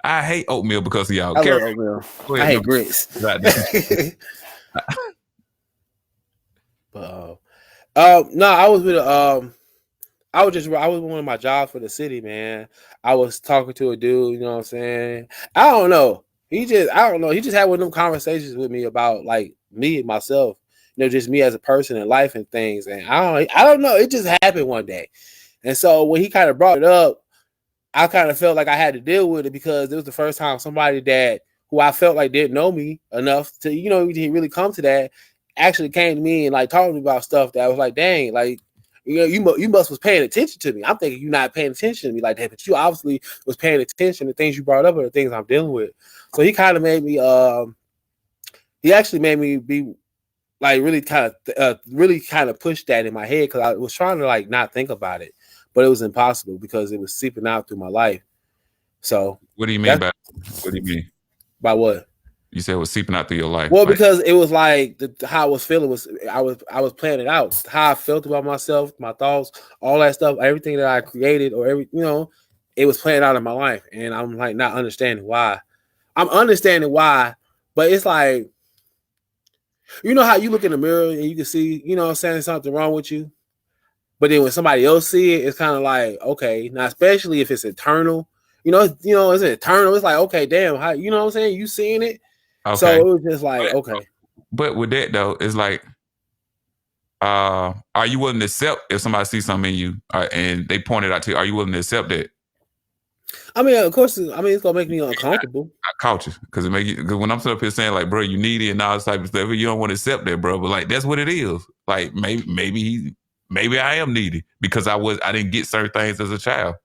S2: I hate oatmeal because of y'all.
S1: I love oatmeal. I hate grits. But no, I was with I was one of my jobs for the city, man. I was talking to a dude, you know what I'm saying? I don't know. He just had one of them conversations with me about like me and myself, just me as a person in life and things. And I don't know. It just happened one day. And so when he kind of brought it up, I kind of felt like I had to deal with it because it was the first time somebody who I felt like didn't know me enough to, really come to that, actually came to me and like talked to me about stuff that I was like, dang, like, you must was paying attention to me. I'm thinking you're not paying attention to me like that, but you obviously was paying attention to things you brought up or the things I'm dealing with. So he kind of made me, he actually made me be like really kind of push that in my head because I was trying to like not think about it, but it was impossible because it was seeping out through my life. So
S2: what do you mean by what do you mean?
S1: By what?
S2: You said it was seeping out through your life.
S1: Well, because it was like how I was feeling I was planning it out. How I felt about myself, my thoughts, all that stuff, everything that I created or it was playing out in my life. And I'm like not understanding why. I'm understanding why, but it's like, how you look in the mirror and you can see, saying something wrong with you. But then when somebody else see it, it's kind of like, okay, now especially if it's eternal, it's eternal. It's like, okay, damn, how, you know what I'm saying? You seeing it? Okay. So it was just like, okay.
S2: But with that though, it's like, are you willing to accept if somebody sees something in you and they point it out to you? Are you willing to accept that?
S1: I mean, of course. It's gonna make me uncomfortable.
S2: I caught you because when I'm sitting up here saying like, bro, you need it and all this type of stuff, you don't want to accept that, bro. But like, that's what it is. Like maybe I am needy because I didn't get certain things as a child.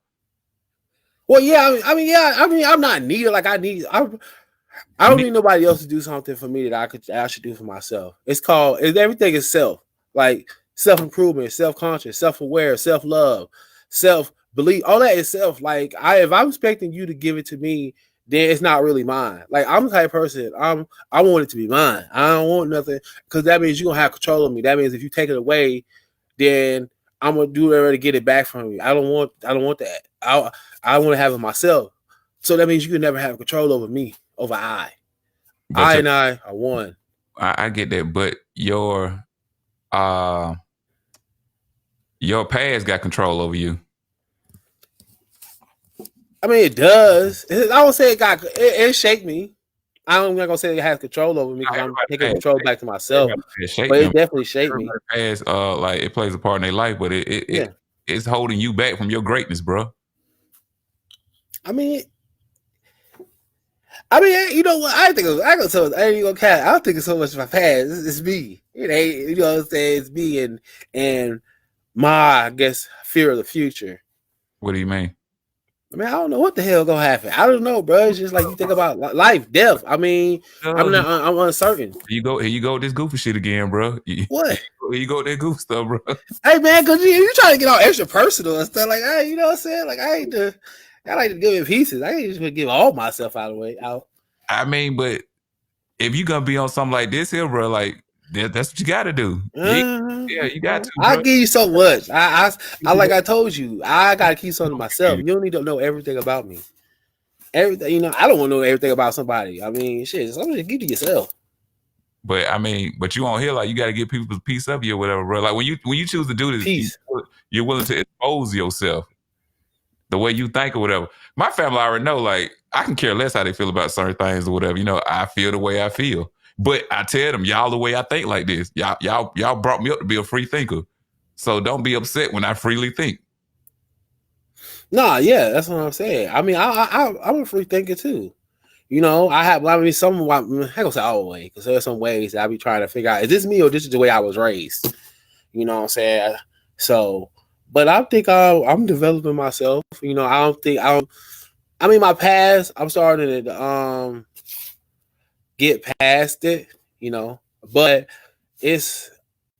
S1: Well, yeah. I'm not needed. Like I don't need nobody else to do something for me that I should do for myself. Everything is self. Like self-improvement, self-conscious, self-aware, self-love, self-belief. All that is self. Like if I'm expecting you to give it to me, then it's not really mine. Like I'm the type of person, I want it to be mine. I don't want nothing because that means you're gonna have control of me. That means if you take it away, then I'm gonna do whatever to get it back from you. I don't want that. I want to have it myself. So that means you can never have control over me, over I.
S2: But
S1: And I are one.
S2: I get that, but your past got control over you.
S1: I mean, it does. I would say it shaped me. I'm not gonna say it has control over me because I'm taking control back to myself. But it definitely shaped me.
S2: Past, like it plays a part in their life, but it's holding you back from your greatness, bro.
S1: I mean, you know what? I don't think it's so much of my past. It's me. It ain't, you know what I'm saying? It's me and my, I guess, fear of the future.
S2: What do you mean?
S1: I mean, I don't know what the hell gonna happen. I don't know, bro. It's just like you think about life, death. I mean, I'm uncertain.
S2: Here you go with this goofy shit again, bro.
S1: What?
S2: Here you go with that goof stuff, bro.
S1: Hey, man, because you trying to get all extra personal and stuff like that. You know what I'm saying? Like I like to give it pieces. I ain't just gonna give all myself out.
S2: I mean, but if you gonna be on something like this here, bro, like that's what you got to do. Yeah, you got to.
S1: I give you so much. I like I told you, I gotta keep something to myself. You don't need to know everything about me. Everything, you know, I don't want to know everything about somebody. I mean, shit, something to give to yourself.
S2: But I mean, but you on here like you got to give people a piece of you or whatever, bro. Like when you choose to do this, you're willing to expose yourself the way you think or whatever. My family already know, like, I can care less how they feel about certain things or whatever. You know, I feel the way I feel. But I tell them, y'all the way I think like this. Y'all brought me up to be a free thinker. So don't be upset when I freely think.
S1: Nah, yeah, that's what I'm saying. I mean, I'm a free thinker too. You know, I mean, some, I ain't gonna say all the way, because there's some ways that I be trying to figure out, is this me or this is the way I was raised? You know what I'm saying? So, but I think I'm developing myself. You know, I mean, my past, I'm starting to get past it, you know, but it's,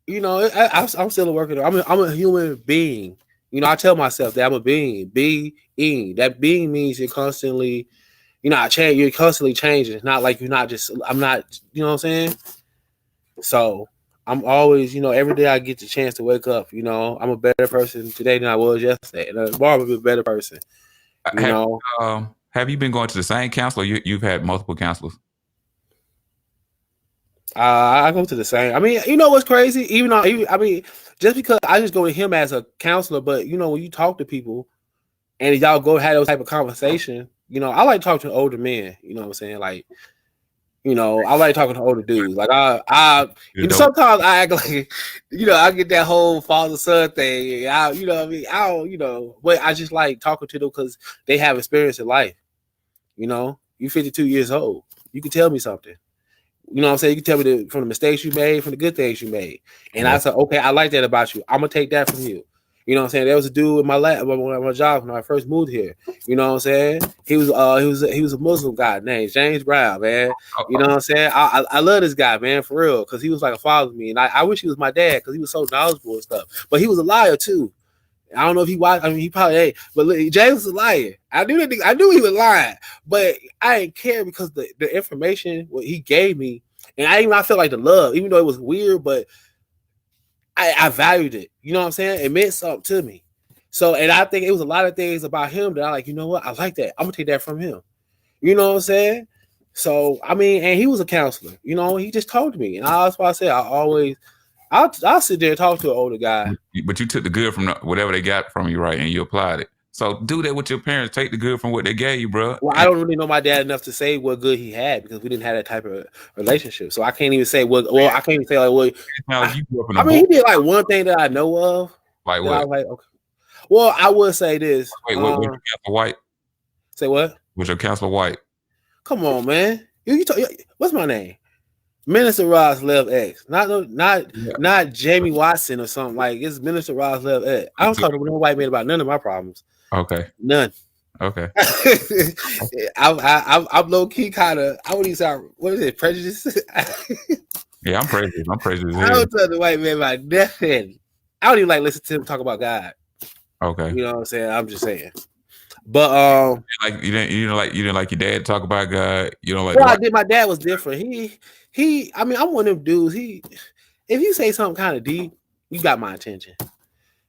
S1: you know, I'm still working. I'm a human being. You know, I tell myself that I'm a being. Being. That being means you're constantly, you're constantly changing. It's not like I'm not, you know what I'm saying? So I'm always, you know, every day I get the chance to wake up, you know, I'm a better person today than I was yesterday. And tomorrow I'll be a better person.
S2: Have you been going to the same counselor? You've had multiple counselors?
S1: I go to the same. I mean, you know what's crazy? I mean, just because I just go to him as a counselor, but you know, when you talk to people and y'all go have those type of conversation, you know, I like talking to older men. You know what I'm saying? Like, you know, I like talking to older dudes. Like you know, sometimes I act like, you know, I get that whole father son thing. You know what I mean? I don't, you know, but I just like talking to them because they have experience in life. You know, you're 52 years old. You can tell me something. You know what I'm saying? You can tell me from the mistakes you made, from the good things you made. And I said, okay, I like that about you. I'm going to take that from you. You know what I'm saying? There was a dude in my job when I first moved here. You know what I'm saying? He was a Muslim guy named James Brown, man. You know what I'm saying? I love this guy, man, for real, because he was like a father to me. And I wish he was my dad because he was so knowledgeable and stuff. But he was a liar, too. I don't know if he watched. I mean, he probably ain't. But look, James was a liar. I knew he was lying, but I didn't care because the information what he gave me, and I felt like the love, even though it was weird, but I valued it. You know what I'm saying? It meant something to me. So, and I think it was a lot of things about him that I like. You know what? I like that. I'm gonna take that from him. You know what I'm saying? So, I mean, and he was a counselor. You know, he just talked to me, and that's why I said I'll sit there and talk to an older guy.
S2: But you took the good from whatever they got from you, right? And you applied it. So do that with your parents. Take the good from what they gave you, bro.
S1: Well, I don't really know my dad enough to say what good he had because we didn't have that type of relationship. So I can't even say what. Well, I can't even say like what. I mean, he did like one thing that I know of.
S2: Like what? I was
S1: like, okay. Well, I would say this.
S2: Wait, was your counselor white?
S1: Say what?
S2: Was your counselor white?
S1: Come on, man. What's my name? Minister Ross Lev X, not Jamie Watson or something. Like, it's Minister Ross Lev X. I don't talk to no white man about none of my problems.
S2: Okay,
S1: none.
S2: Okay.
S1: I'm low key kind of. I wouldn't say what is it, prejudice?
S2: Yeah, I'm prejudiced.
S1: I don't talk to white man about nothing. I don't even like listen to him talk about God.
S2: Okay.
S1: You know what I'm saying? I'm just saying. But
S2: Like you didn't like your dad talk about God. You don't like.
S1: well, I did. My dad was different. He. I mean, I'm one of them dudes. If you say something kind of deep, you got my attention.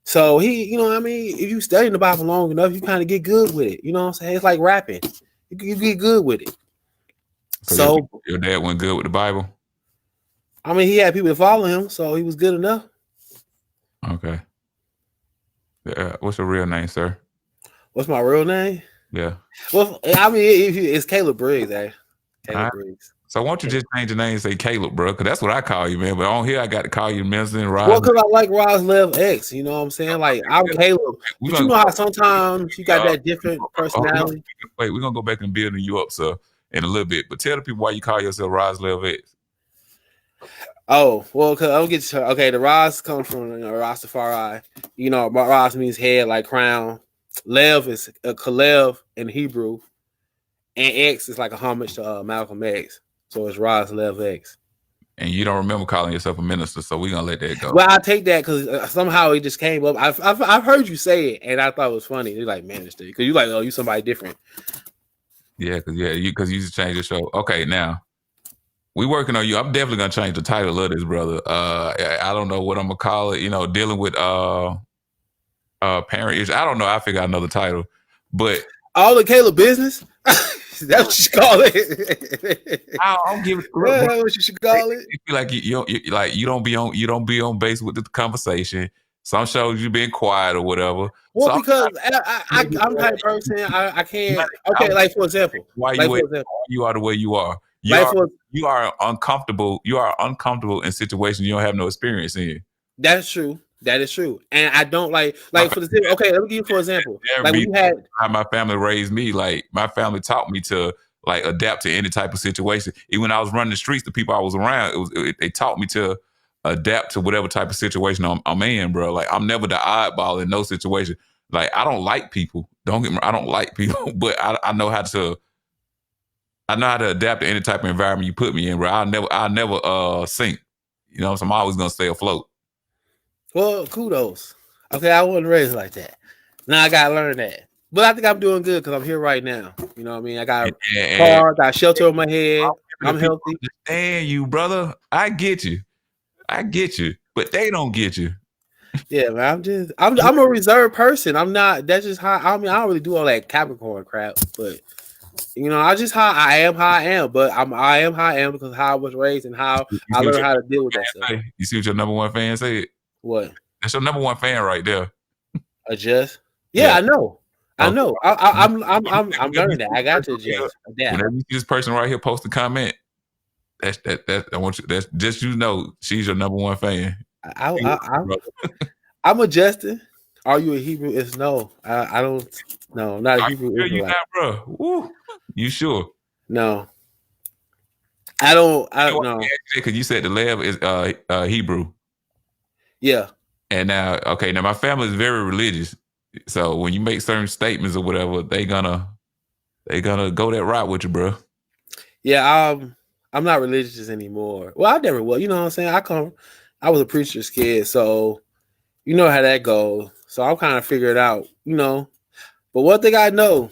S1: So you know what I mean? If you study the Bible long enough, you kind of get good with it. You know what I'm saying? It's like rapping. You get good with it.
S2: So your dad went good with the Bible?
S1: I mean, he had people to follow him, so he was good enough.
S2: Okay. What's your real name, sir?
S1: What's my real name?
S2: Yeah.
S1: Well, I mean, it's Caleb Briggs, eh? Caleb Briggs.
S2: So why don't you just change your name and say Caleb, bro? Because that's what I call you, man. But on here, I got to call you Minister Roz.
S1: Well, because I like Roslev X. You know what I'm saying? Like, I'm Caleb. But you know how sometimes you got that different personality?
S2: Wait, we're going to go back and building you up, sir, in a little bit. But tell the people why you call yourself Roslev X.
S1: Oh, well, because I'll get to okay. The Roz comes from Rastafari. You know, Roz means head, like crown. Lev is a Kalev in Hebrew, and X is like a homage to Malcolm X. So it's Roslev X.
S2: And you don't remember calling yourself a minister, so we're gonna let that go.
S1: Well, I take that because somehow it just came up. I've heard you say it, and I thought it was funny. You're like minister because you like, oh, you somebody different.
S2: Yeah, because you used to change your show. Okay, now. We working on you. I'm definitely gonna change the title of this, brother. I don't know what I'm gonna call it. You know, dealing with parent issues. I don't know. I figure out another title, but
S1: all the Caleb business. That's what you call it.
S2: I don't give it.
S1: That's what you should call it.
S2: You feel like you don't be on base with the conversation. Some shows you being quiet or whatever.
S1: Well, so because I'm the type of person I can't. Okay, like for example,
S2: why you are the way you are. You are uncomfortable. You are uncomfortable in situations you don't have no experience in.
S1: That's true. That is true. And I don't like for the okay. Let me give you for example. Like you had
S2: how my family raised me. Like my family taught me to like adapt to any type of situation. Even when I was running the streets, the people I was around, they taught me to adapt to whatever type of situation I'm in, bro. Like I'm never the oddball in no situation. Like I don't like people. Don't get me. I don't like people, but I know how to. I know how to adapt to any type of environment you put me in, bro. I'll never sink. You know, so I'm always gonna stay afloat.
S1: Well, kudos. Okay, I wasn't raised like that. Now I gotta learn that. But I think I'm doing good because I'm here right now. You know what I mean? I got a car, got shelter on my head. I'm healthy.
S2: Understand you, brother. I get you. But they don't get you.
S1: Yeah, man. I'm a reserved person. I'm not. That's just how. I mean, I don't really do all that Capricorn crap, but. You know, I am how I am, but I am how I am because how I was raised and how I learned how to deal with that stuff.
S2: You see what your number one fan said?
S1: What?
S2: That's your number one fan right there.
S1: Adjust. Yeah, I know. I know. I'm learning that. I got to adjust.
S2: Whenever you see this person right here post a comment, that's I want you. That's just she's your number one fan.
S1: I'm adjusting. Are you a Hebrew? It's no. I don't. No, not a Hebrew.
S2: You not, bro. Woo. You sure?
S1: No. I don't. I don't know.
S2: Because you said the Lev is Hebrew.
S1: Yeah.
S2: And now, okay, now my family is very religious. So when you make certain statements or whatever, they gonna go that route with you, bro.
S1: Yeah. I'm not religious anymore. Well, I never was. You know what I'm saying? I was a preacher's kid, so you know how that goes. So I'm kind of figuring it out, you know. But one thing I know,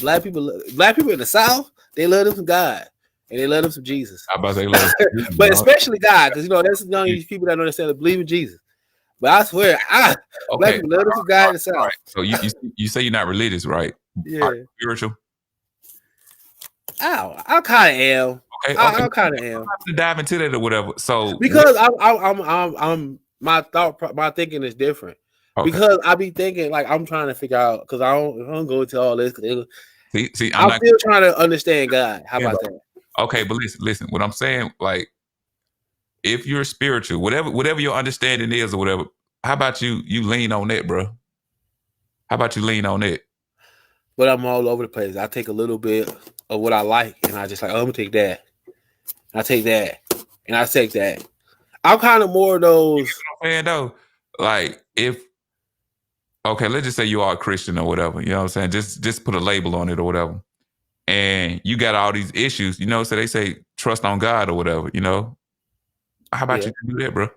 S1: black people in the South, they love them some God and they love them some Jesus.
S2: How about they love Jesus,
S1: but especially God, because you know that's young people that don't necessarily believe in Jesus. But I swear, black people love them some God in the South. Right.
S2: So you say you're not religious, right?
S1: Yeah.
S2: Spiritual.
S1: I kind of am. Okay. I kind of am.
S2: To dive into that or whatever. So
S1: because I'm my thinking is different. Okay. Because I be thinking like I'm trying to figure out because I don't go into all this.
S2: See,
S1: I'm still trying to understand God. How about that?
S2: Okay, but listen. What I'm saying, like, if you're spiritual, whatever your understanding is or whatever, how about you lean on that, bro? How about you lean on it?
S1: But I'm all over the place. I take a little bit of what I like, and I just like, I'm gonna take that. I take that, and I take that. I'm kind of more of those.
S2: You know what I'm saying though, like if. Okay, let's just say you are a Christian or whatever. You know what I'm saying? Just put a label on it or whatever. And you got all these issues, you know, so they say trust on God or whatever, you know. How about you do that, bro?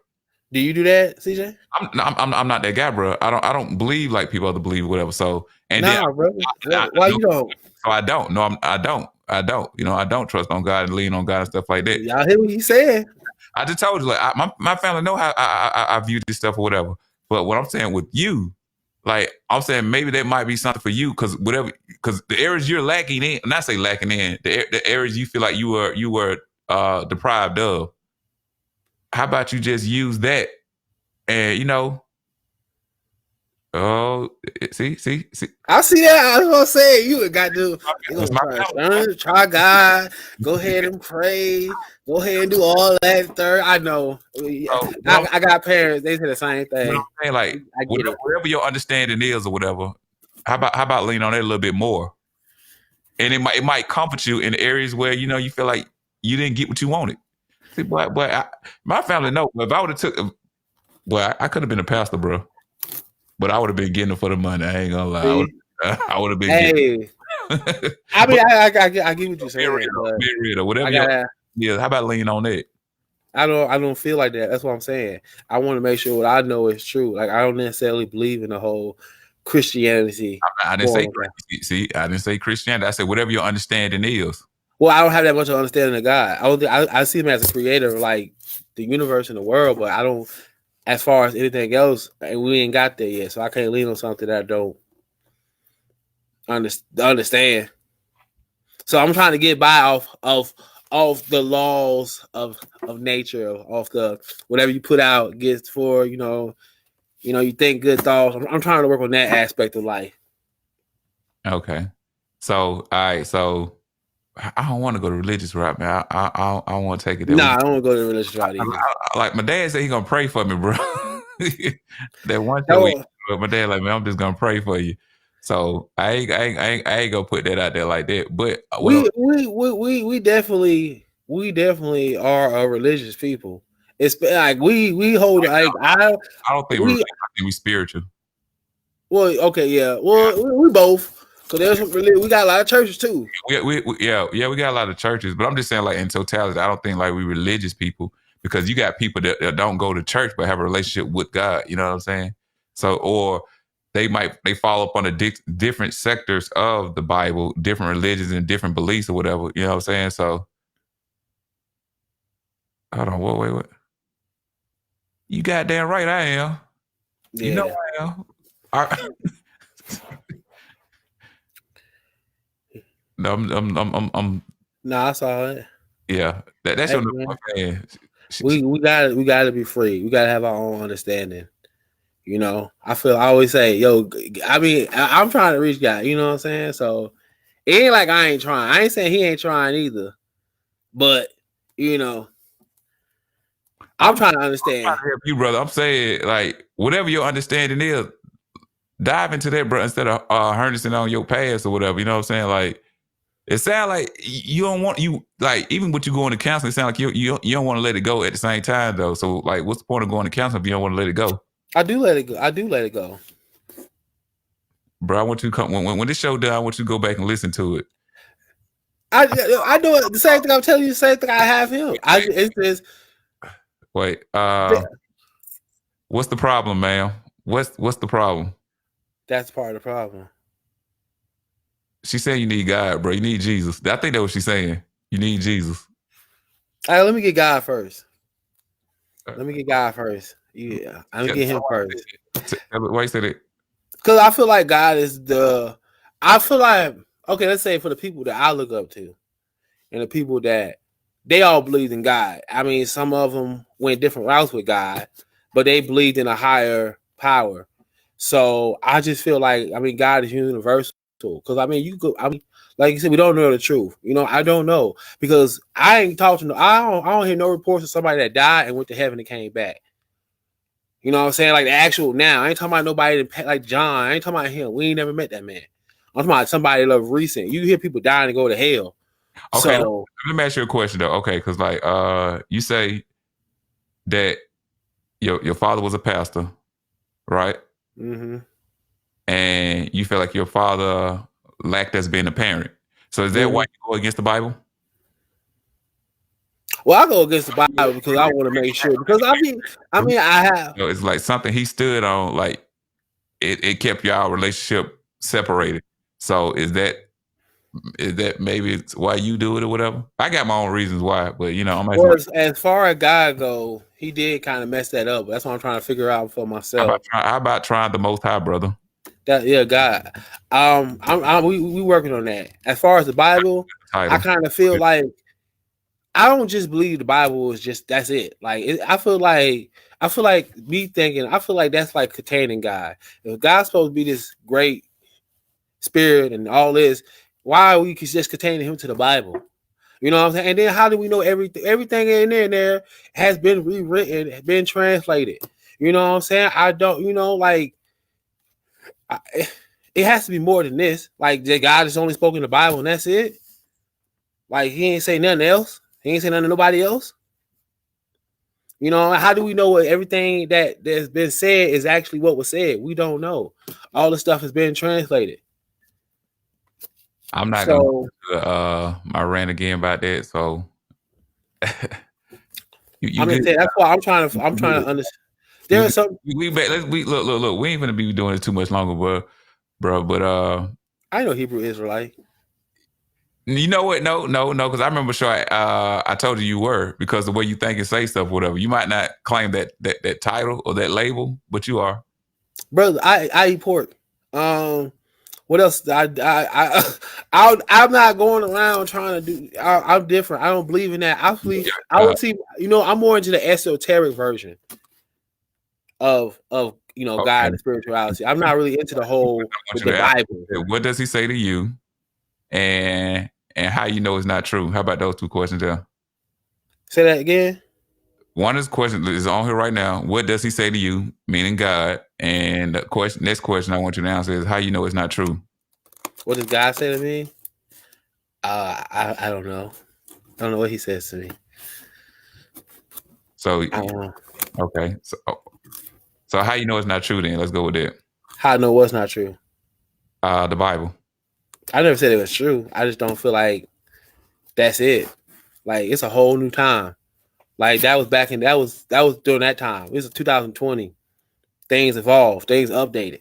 S1: Do you do that, CJ?
S2: I'm not that guy, bro. I don't believe like people other believe, whatever. So and then
S1: Nah, brother. Why
S2: no,
S1: you don't?
S2: so I don't. No, I don't. You know, I don't trust on God and lean on God and stuff like that.
S1: Y'all hear what he said?
S2: I just told you, like my family know how I view this stuff or whatever. But what I'm saying with you, like I'm saying, maybe that might be something for you because because the areas you're lacking in, not say lacking in, the areas you feel like you were deprived of. How about you just use that and oh, see.
S1: I see that. I was gonna say you got to. You
S2: It's
S1: gonna
S2: my
S1: try God. Go ahead and pray. Go ahead and do all that. Third, I know.
S2: so,
S1: I got parents. They say the same
S2: you know
S1: thing.
S2: what I'm saying? Like
S1: I get it.
S2: whatever your understanding is or whatever. How about lean on it a little bit more? And it might comfort you in areas where you feel like you didn't get what you wanted. See, my family know. If I would have took, I could have been a pastor, bro. But I would have been getting it for the money. I ain't gonna lie. I would have been getting.
S1: I mean, I get what you're saying.
S2: Be real, whatever. How about lean on it?
S1: I don't feel like that. That's what I'm saying. I want to make sure what I know is true. Like I don't necessarily believe in the whole Christianity.
S2: I didn't say. See, I didn't say Christianity. I said whatever your understanding is.
S1: Well, I don't have that much of understanding of God. I see him as a creator of like the universe and the world, but I don't. As far as anything else, we ain't got there yet, so I can't lean on something that I don't understand. So I'm trying to get by off the laws of nature, off the whatever you put out gets for you think good thoughts. I'm trying to work on that aspect of life.
S2: Okay, so all right, so I don't want to go to religious route, man. I want to take it there.
S1: Nah, I don't want to go to the religious route either.
S2: Like my dad said, he gonna pray for me, bro. That one time, my dad like, man, I'm just gonna pray for you. So I ain't gonna put that out there like that. But
S1: we definitely are a religious people. It's like we hold like I
S2: don't think I think we spiritual.
S1: Well, okay, yeah. Well, we both. So there's we got a lot of churches too.
S2: We got a lot of churches, but I'm just saying, like in totality, I don't think like we religious people because you got people that don't go to church but have a relationship with God. You know what I'm saying? So or they fall up on the different sectors of the Bible, different religions and different beliefs or whatever. You know what I'm saying? So hold on, wait. You goddamn right, I am. Yeah. You know I am. No, I'm.
S1: Nah, I saw it.
S2: Yeah, that's your number one fan.
S1: We gotta be free. We gotta have our own understanding. I always say, yo, I mean, I'm trying to reach God. You know what I'm saying? So it ain't like I ain't trying. I ain't saying he ain't trying either. But I'm trying to understand.
S2: I'm trying to help you, brother. I'm saying, like, whatever your understanding is, dive into that, bro. Instead of harnessing on your past or whatever. You know what I'm saying? Like. It sounds like you don't want even with you going to counseling, it sounds like you don't want to let it go at the same time though. So like, what's the point of going to counseling if you don't want to let it go?
S1: I do let it go.
S2: Bro, I want you to come when this show done. I want you to go back and listen to it.
S1: I do it the same thing. I'm telling you the same thing. I have him. It's just
S2: wait. What's the problem, ma'am? What's the problem?
S1: That's part of the problem.
S2: She said you need God, bro. You need Jesus. I think that's what she's saying. You need Jesus.
S1: All right, let me get God first. Yeah, I'm gonna get him first.
S2: Why you say that?
S1: Because I feel like God is okay, let's say for the people that I look up to and the people that they all believed in God. I mean, some of them went different routes with God, but they believed in a higher power. So I just feel like, God is universal. Because like you said, we don't know the truth. I don't know because I ain't talking to. I don't hear no reports of somebody that died and went to heaven and came back. You know what I'm saying? Like the actual now. I ain't talking about nobody like John. I ain't talking about him. We ain't never met that man. I'm talking about somebody that recent. You hear people dying and go to hell.
S2: Okay, so, let me ask you a question though. Okay, because like you say that your father was a pastor, right?
S1: Mm-hmm.
S2: And you feel like your father lacked as being a parent. So is that why you go against the Bible?
S1: Well, I go against the Bible because I want to make sure. Because I have.
S2: You know, it's like something he stood on, like it kept y'all relationship separated. So is that maybe it's why you do it or whatever? I got my own reasons why, but you know, I'm asking.
S1: Well, as far as God go, he did kind of mess that up. That's what I'm trying to figure out for myself.
S2: How about trying the Most High, brother?
S1: That yeah, God. We working on that. As far as the Bible, I kind of feel like I don't just believe the Bible is just that's it. Like I feel like me thinking. I feel like that's like containing God. If God's supposed to be this great spirit and all this, why are we just containing him to the Bible? You know what I'm saying? And then how do we know everything in there has been rewritten, been translated? You know what I'm saying? I don't, like it has to be more than this. Like God is only spoken the Bible and that's it. Like he ain't say nothing else. He ain't say nothing to nobody else. You know, how do we know what everything that's been said is actually what was said? We don't know. All the stuff has been translated.
S2: I'm not gonna do my rant again about that. So
S1: you that's why I'm trying to understand. There's some
S2: look. We ain't gonna be doing it too much longer, bro. But
S1: I know Hebrew Israelite.
S2: You know what? No, because I remember sure I told you were, because the way you think and say stuff, whatever. You might not claim that title or that label, but you are.
S1: Brother, I eat pork. What else? I'm not going around trying to do. I'm different. I don't believe in that. I would see. I'm more into the esoteric version of God and spirituality. I'm not really into the whole the Bible.
S2: What does he say to you, and how you know it's not true? How about those two questions there?
S1: Say that again.
S2: One is question is on here right now. What does he say to you, meaning God? And the next question I want you to answer is how you know it's not true.
S1: What does God say to me? I don't know. I don't know what he says to me.
S2: So okay. So how you know it's not true then? Let's go with that.
S1: How I know what's not true?
S2: The Bible.
S1: I never said it was true. I just don't feel like that's it. Like it's a whole new time. Like that was during that time. It was 2020. Things evolved. Things updated.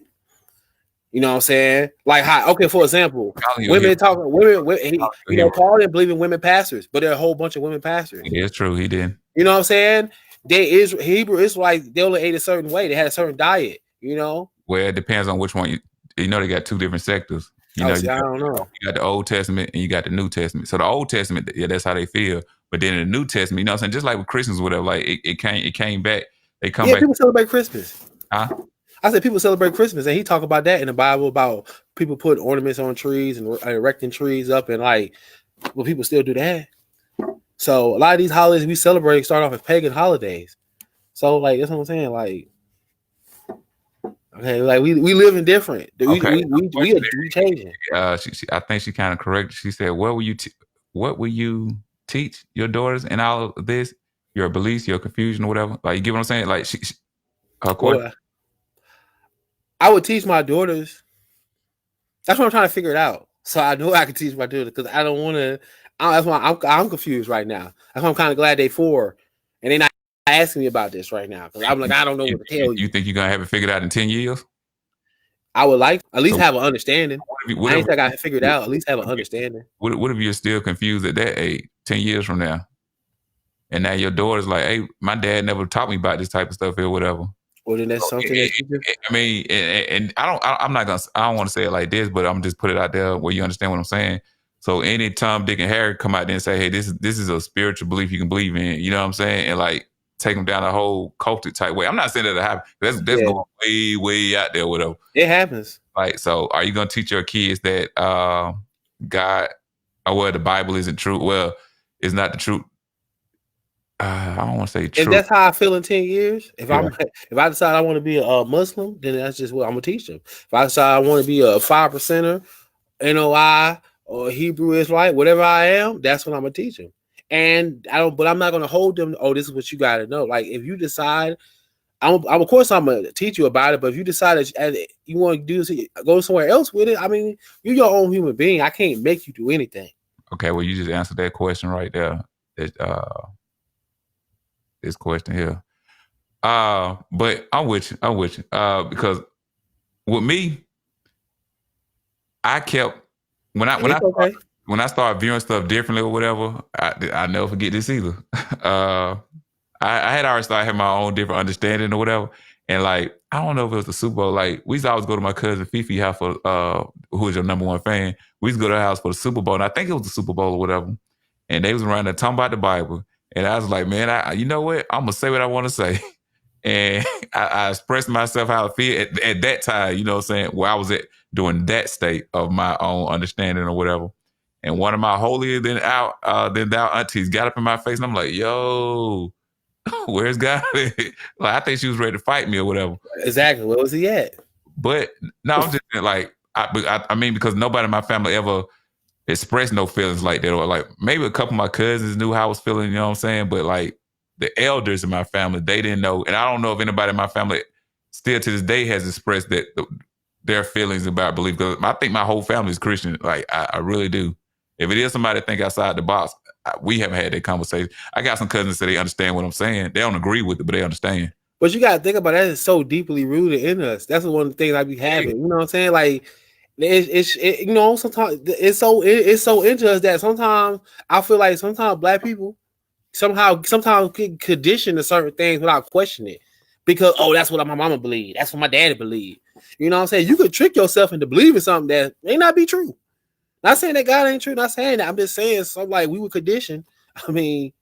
S1: You know what I'm saying? Like for example, women, Paul didn't believe in women pastors, but there are a whole bunch of women pastors.
S2: Yeah, it's true. He did.
S1: You know what I'm saying? Hebrew Israelites, they only ate a certain way. They had a certain diet, Well,
S2: it depends on which one they got two different sectors.
S1: I don't know.
S2: You got the Old Testament and you got the New Testament. So the Old Testament, yeah, that's how they feel. But then in the New Testament, you know what I'm saying? Just like with Christians or whatever, like it came back. They come back.
S1: People celebrate Christmas.
S2: Huh?
S1: I said people celebrate Christmas, and he talk about that in the Bible about people putting ornaments on trees and erecting trees up, and people still do that. So a lot of these holidays we celebrate start off as pagan holidays. So that's what I'm saying. Okay, we living different. We changing.
S2: I think she kind of correct. She said, "What will you teach your daughters in all of this? Your beliefs, your confusion, or whatever." Like, you get what I'm saying? Like
S1: I would teach my daughters. That's what I'm trying to figure it out. So I know I can teach my daughters because I don't want to. That's why I'm confused right now. That's why I'm kind of glad they 4, and they're not asking me about this right now because I'm like I don't know what to tell you.
S2: You think you're gonna have it figured out in 10 years?
S1: I would like at least have an understanding. I ain't think I figured out. At least have an understanding.
S2: What if you're still confused at that age, 10 years from now, and now your daughter's like, "Hey, my dad never taught me about this type of stuff or whatever."
S1: Well, then that's something that you do.
S2: I mean, and I don't want to say it like this, but I'm just put it out there where you understand what I'm saying. So any Tom, Dick, and Harry come out there and say, "Hey, this is a spiritual belief you can believe in," you know what I'm saying, and take them down a whole cultic type way. I'm not saying that it happens. That's going way, way out there, whatever.
S1: It happens.
S2: So are you gonna teach your kids that God, the Bible isn't true? Well, it's not the truth. I don't want to say true.
S1: If that's how I feel in 10 years, if I decide I want to be a Muslim, then that's just what I'm gonna teach them. If I decide I want to be a 5%er, NOI, or Hebrew Israelite, whatever I am, that's what I'm gonna teach them. And but I'm not gonna hold them. Oh, this is what you got to know. Like if you decide, I'm of course I'm gonna teach you about it. But if you decide that you want to go somewhere else with it, I mean, you're your own human being. I can't make you do anything.
S2: Okay, well, you just answered that question right there. this question here. But I'm with you. Because with me, I kept
S1: It's okay.
S2: when I started viewing stuff differently or whatever. I never forget this either. I had already started having my own different understanding or whatever. And like, I don't know if it was the Super Bowl. Like, we used to always go to my cousin Fifi house for who is your number one fan. We used to go to her house for the Super Bowl, and I think it was the Super Bowl or whatever. And they was around there talking about the Bible. And I was like, man, you know what? I'm gonna say what I want to say. And I expressed myself how I feel at that time, you know what I'm saying, where I was at during that state of my own understanding or whatever. And one of my holier than thou aunties got up in my face, and I'm like, yo, where's God? Like, I think she was ready to fight me or whatever.
S1: Exactly. Where was he at?
S2: But no, I'm just like, I mean, because nobody in my family ever expressed no feelings like that. Or like maybe a couple of my cousins knew how I was feeling, you know what I'm saying? But like the elders in my family, they didn't know. And I don't know if anybody in my family still to this day has expressed their feelings about belief. Because I think my whole family is Christian. Like, I really do. If it is somebody that think outside the box, we haven't had that conversation. I got some cousins that they understand what I'm saying. They don't agree with it, but they understand.
S1: But you gotta think about that. It's so deeply rooted in us. That's one of the things I be having. You know what I'm saying? Like, you know, sometimes it's so into us that sometimes I feel like sometimes Black people sometimes get conditioned to certain things without questioning it. Because that's what my mama believed. That's what my daddy believed. You know what I'm saying? You could trick yourself into believing something that may not be true. Not saying that God ain't true. Not saying that. I'm just saying something like we were conditioned. I mean,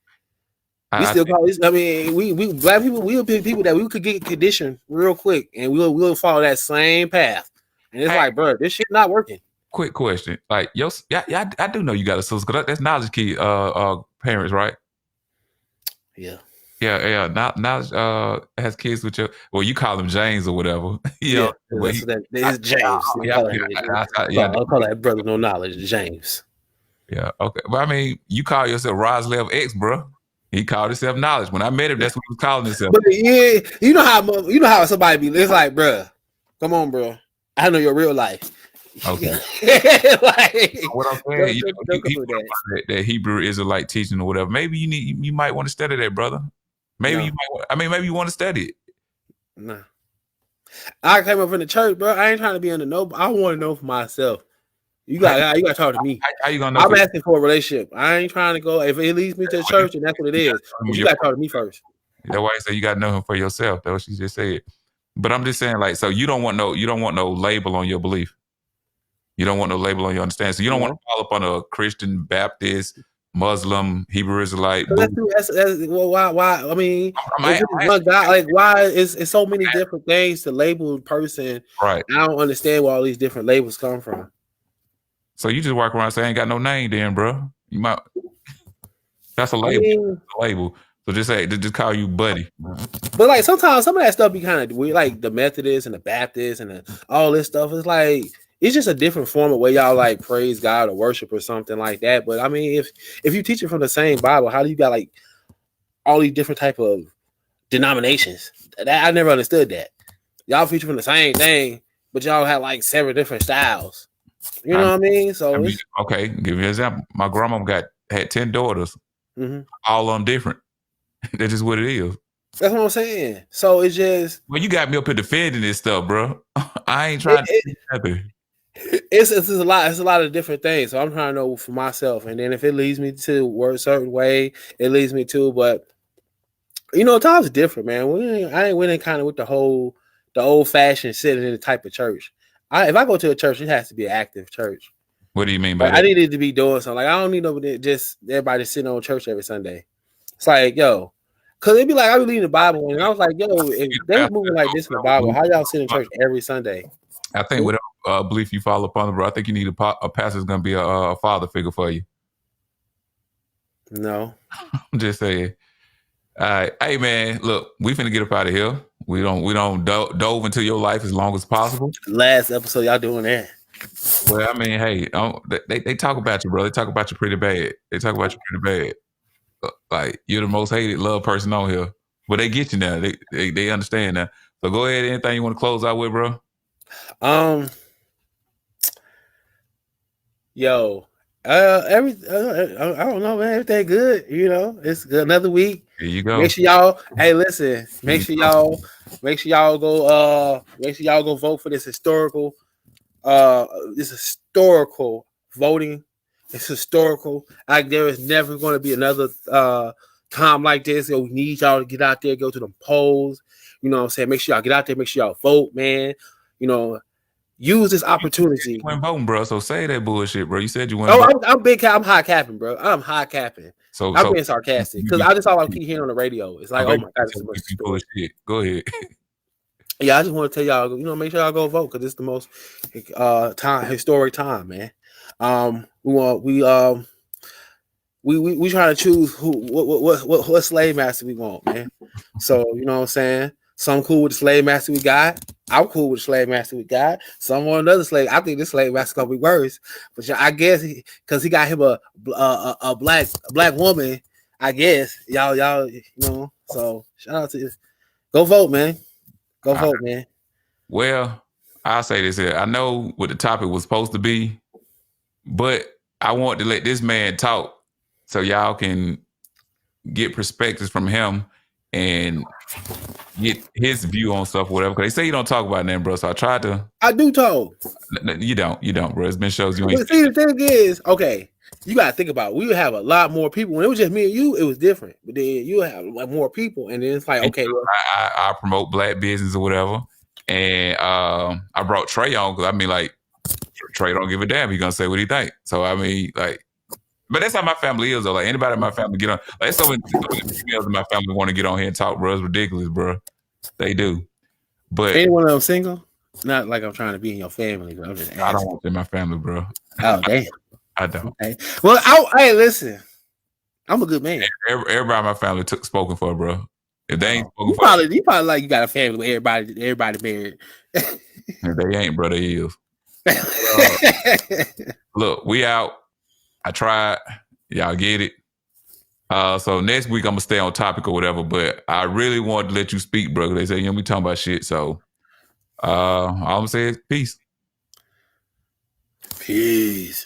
S1: we still call this. I mean, we Black people, we'll be people that we could get conditioned real quick, and we'll follow that same path. And it's like, bro, this shit not working.
S2: Quick question, like, I do know you got a sister. That's Knowledge Key parents, right?
S1: Yeah.
S2: Knowledge has kids with your. Well, you call him James or whatever.
S1: Yeah, it's James. I'll call that brother no knowledge, James.
S2: Yeah, okay. But I mean, you call yourself Roslev X, bro. He called himself Knowledge. When I met him, that's what he was calling himself.
S1: But yeah, you know how somebody be. It's like, bro, come on, bro. I know your real life.
S2: Okay.
S1: Like,
S2: what I'm saying, that Hebrew Israelite teaching or whatever. Maybe you might want to study that, brother. Maybe you might. Maybe you want to study it.
S1: Nah. I came up from the church, bro. I ain't trying to be under no. I want to know for myself. You got to talk to me.
S2: How you gonna know?
S1: I'm asking for a relationship. I ain't trying to go. If it leads me to the church, and that's what it is. You got to talk to me first.
S2: That's why I say you got to know him for yourself. That's what she just said. But I'm just saying, like, so you don't want no label on your belief. You don't want no label on your understanding. So you don't want to fall up on a Christian, Baptist, Muslim, Hebrew Israelite.
S1: That's well, why? I mean, one guy, like, why is so many different things to label a person?
S2: Right.
S1: I don't understand where all these different labels come from.
S2: So you just walk around saying, "I ain't got no name," then, bro. You might. That's a label.
S1: I mean,
S2: a label. So just call you buddy.
S1: But like sometimes some of that stuff be kind of weird, like the Methodists and the Baptists and all this stuff. It's like it's just a different form of way y'all like praise God or worship or something like that. But I mean, if you teach it from the same Bible, how do you got like all these different type of denominations? I never understood that. Y'all feature from the same thing, but y'all have like 7 different styles. You know what I mean? So
S2: okay, give you an example. My grandma had 10 daughters, all of them different. That's just what it is.
S1: That's what I'm saying. So it's just.
S2: Well, you got me up here defending this stuff, bro. I ain't trying to do nothing.
S1: It's a lot. It's a lot of different things. So I'm trying to know for myself, and then if it leads me to work a certain way, it leads me to. But you know, times are different, man. I ain't winning kind of with the old fashioned sitting in the type of church. If I go to a church, it has to be an active church.
S2: What do you mean by that?
S1: I needed to be doing something. Like I don't need nobody just everybody sitting on church every Sunday. It's like, yo, because it'd be like I be reading the Bible, and I was like, yo, if they were moving like this in the Bible, how y'all sit in church every Sunday?
S2: I think whatever belief you follow upon, bro, I think you need a pastor's going to be a father figure for you.
S1: No.
S2: I'm just saying. All right. Hey, man, look, we finna get up out of here. We don't dove into your life as long as possible.
S1: Last episode, y'all doing that.
S2: Well, I mean, hey, they talk about you, bro. They talk about you pretty bad. Like, you're the most hated loved person on here. But they get you now. They understand now. So go ahead. Anything you want to close out with, bro?
S1: Yo, I don't know, man. Everything good. You know, it's good. Another week.
S2: Here you go.
S1: Make sure y'all. Hey, listen. Make sure y'all go. Make sure y'all go vote for this historical. This historical voting. It's historical. Like there is never going to be another time like this. So we need y'all to get out there, go to the polls. You know what I'm saying? Make sure y'all get out there. Make sure y'all vote, man. You know, use this opportunity.
S2: You went voting, bro. So say that bullshit, bro. You said you went.
S1: Oh, I'm big. I'm high capping, bro. I'm high capping.
S2: So
S1: I'm being sarcastic because I just all I keep hearing on the radio. It's like, oh my god, it's so much
S2: shit. Go ahead.
S1: Yeah, I just want to tell y'all, you know, make sure y'all go vote because it's the most historic time, man. We trying to choose what slave master we want, man. So you know what I'm saying. Some cool with the slave master we got. I'm cool with the slave master we got. Some want another slave. I think this slave master gonna be worse. But I guess because he got him a black woman. I guess y'all you know. So shout out to you. Go vote, man. Go vote, man.
S2: Well, I'll say this here. I know what the topic was supposed to be, but I want to let this man talk so y'all can get perspectives from him and get his view on stuff, whatever. Because they say you don't talk about them, bro. So I tried to.
S1: I do talk.
S2: You don't, bro. It's been shows you ain't.
S1: See, the thing is, okay, you gotta think about it. We would have a lot more people. When it was just me and you, it was different. But then you have like more people, and then it's like, okay, well,
S2: I promote black business or whatever, and I brought Trey on because I mean, like, Trey don't give a damn. He gonna say what he think. So I mean, like, but that's how my family is. Though, like anybody in my family get on, like, so many females in my family want to get on here and talk, bro. It's ridiculous, bro. They do. But
S1: anyone of them single? Not like I'm trying to be in your family, but I'm just asking.
S2: I don't want to in my family, bro.
S1: Oh damn.
S2: I don't.
S1: Okay. Well, hey, listen. I'm a good man.
S2: Everybody in my family spoken for, bro. If they ain't spoken
S1: you probably like you got a family with everybody married.
S2: They ain't, bro. They is. Look, we out. I tried. Y'all get it. So next week I'm gonna stay on topic or whatever, but I really wanted to let you speak, bro. They say you know we talking about shit. So all I'm gonna say is peace.
S1: Peace.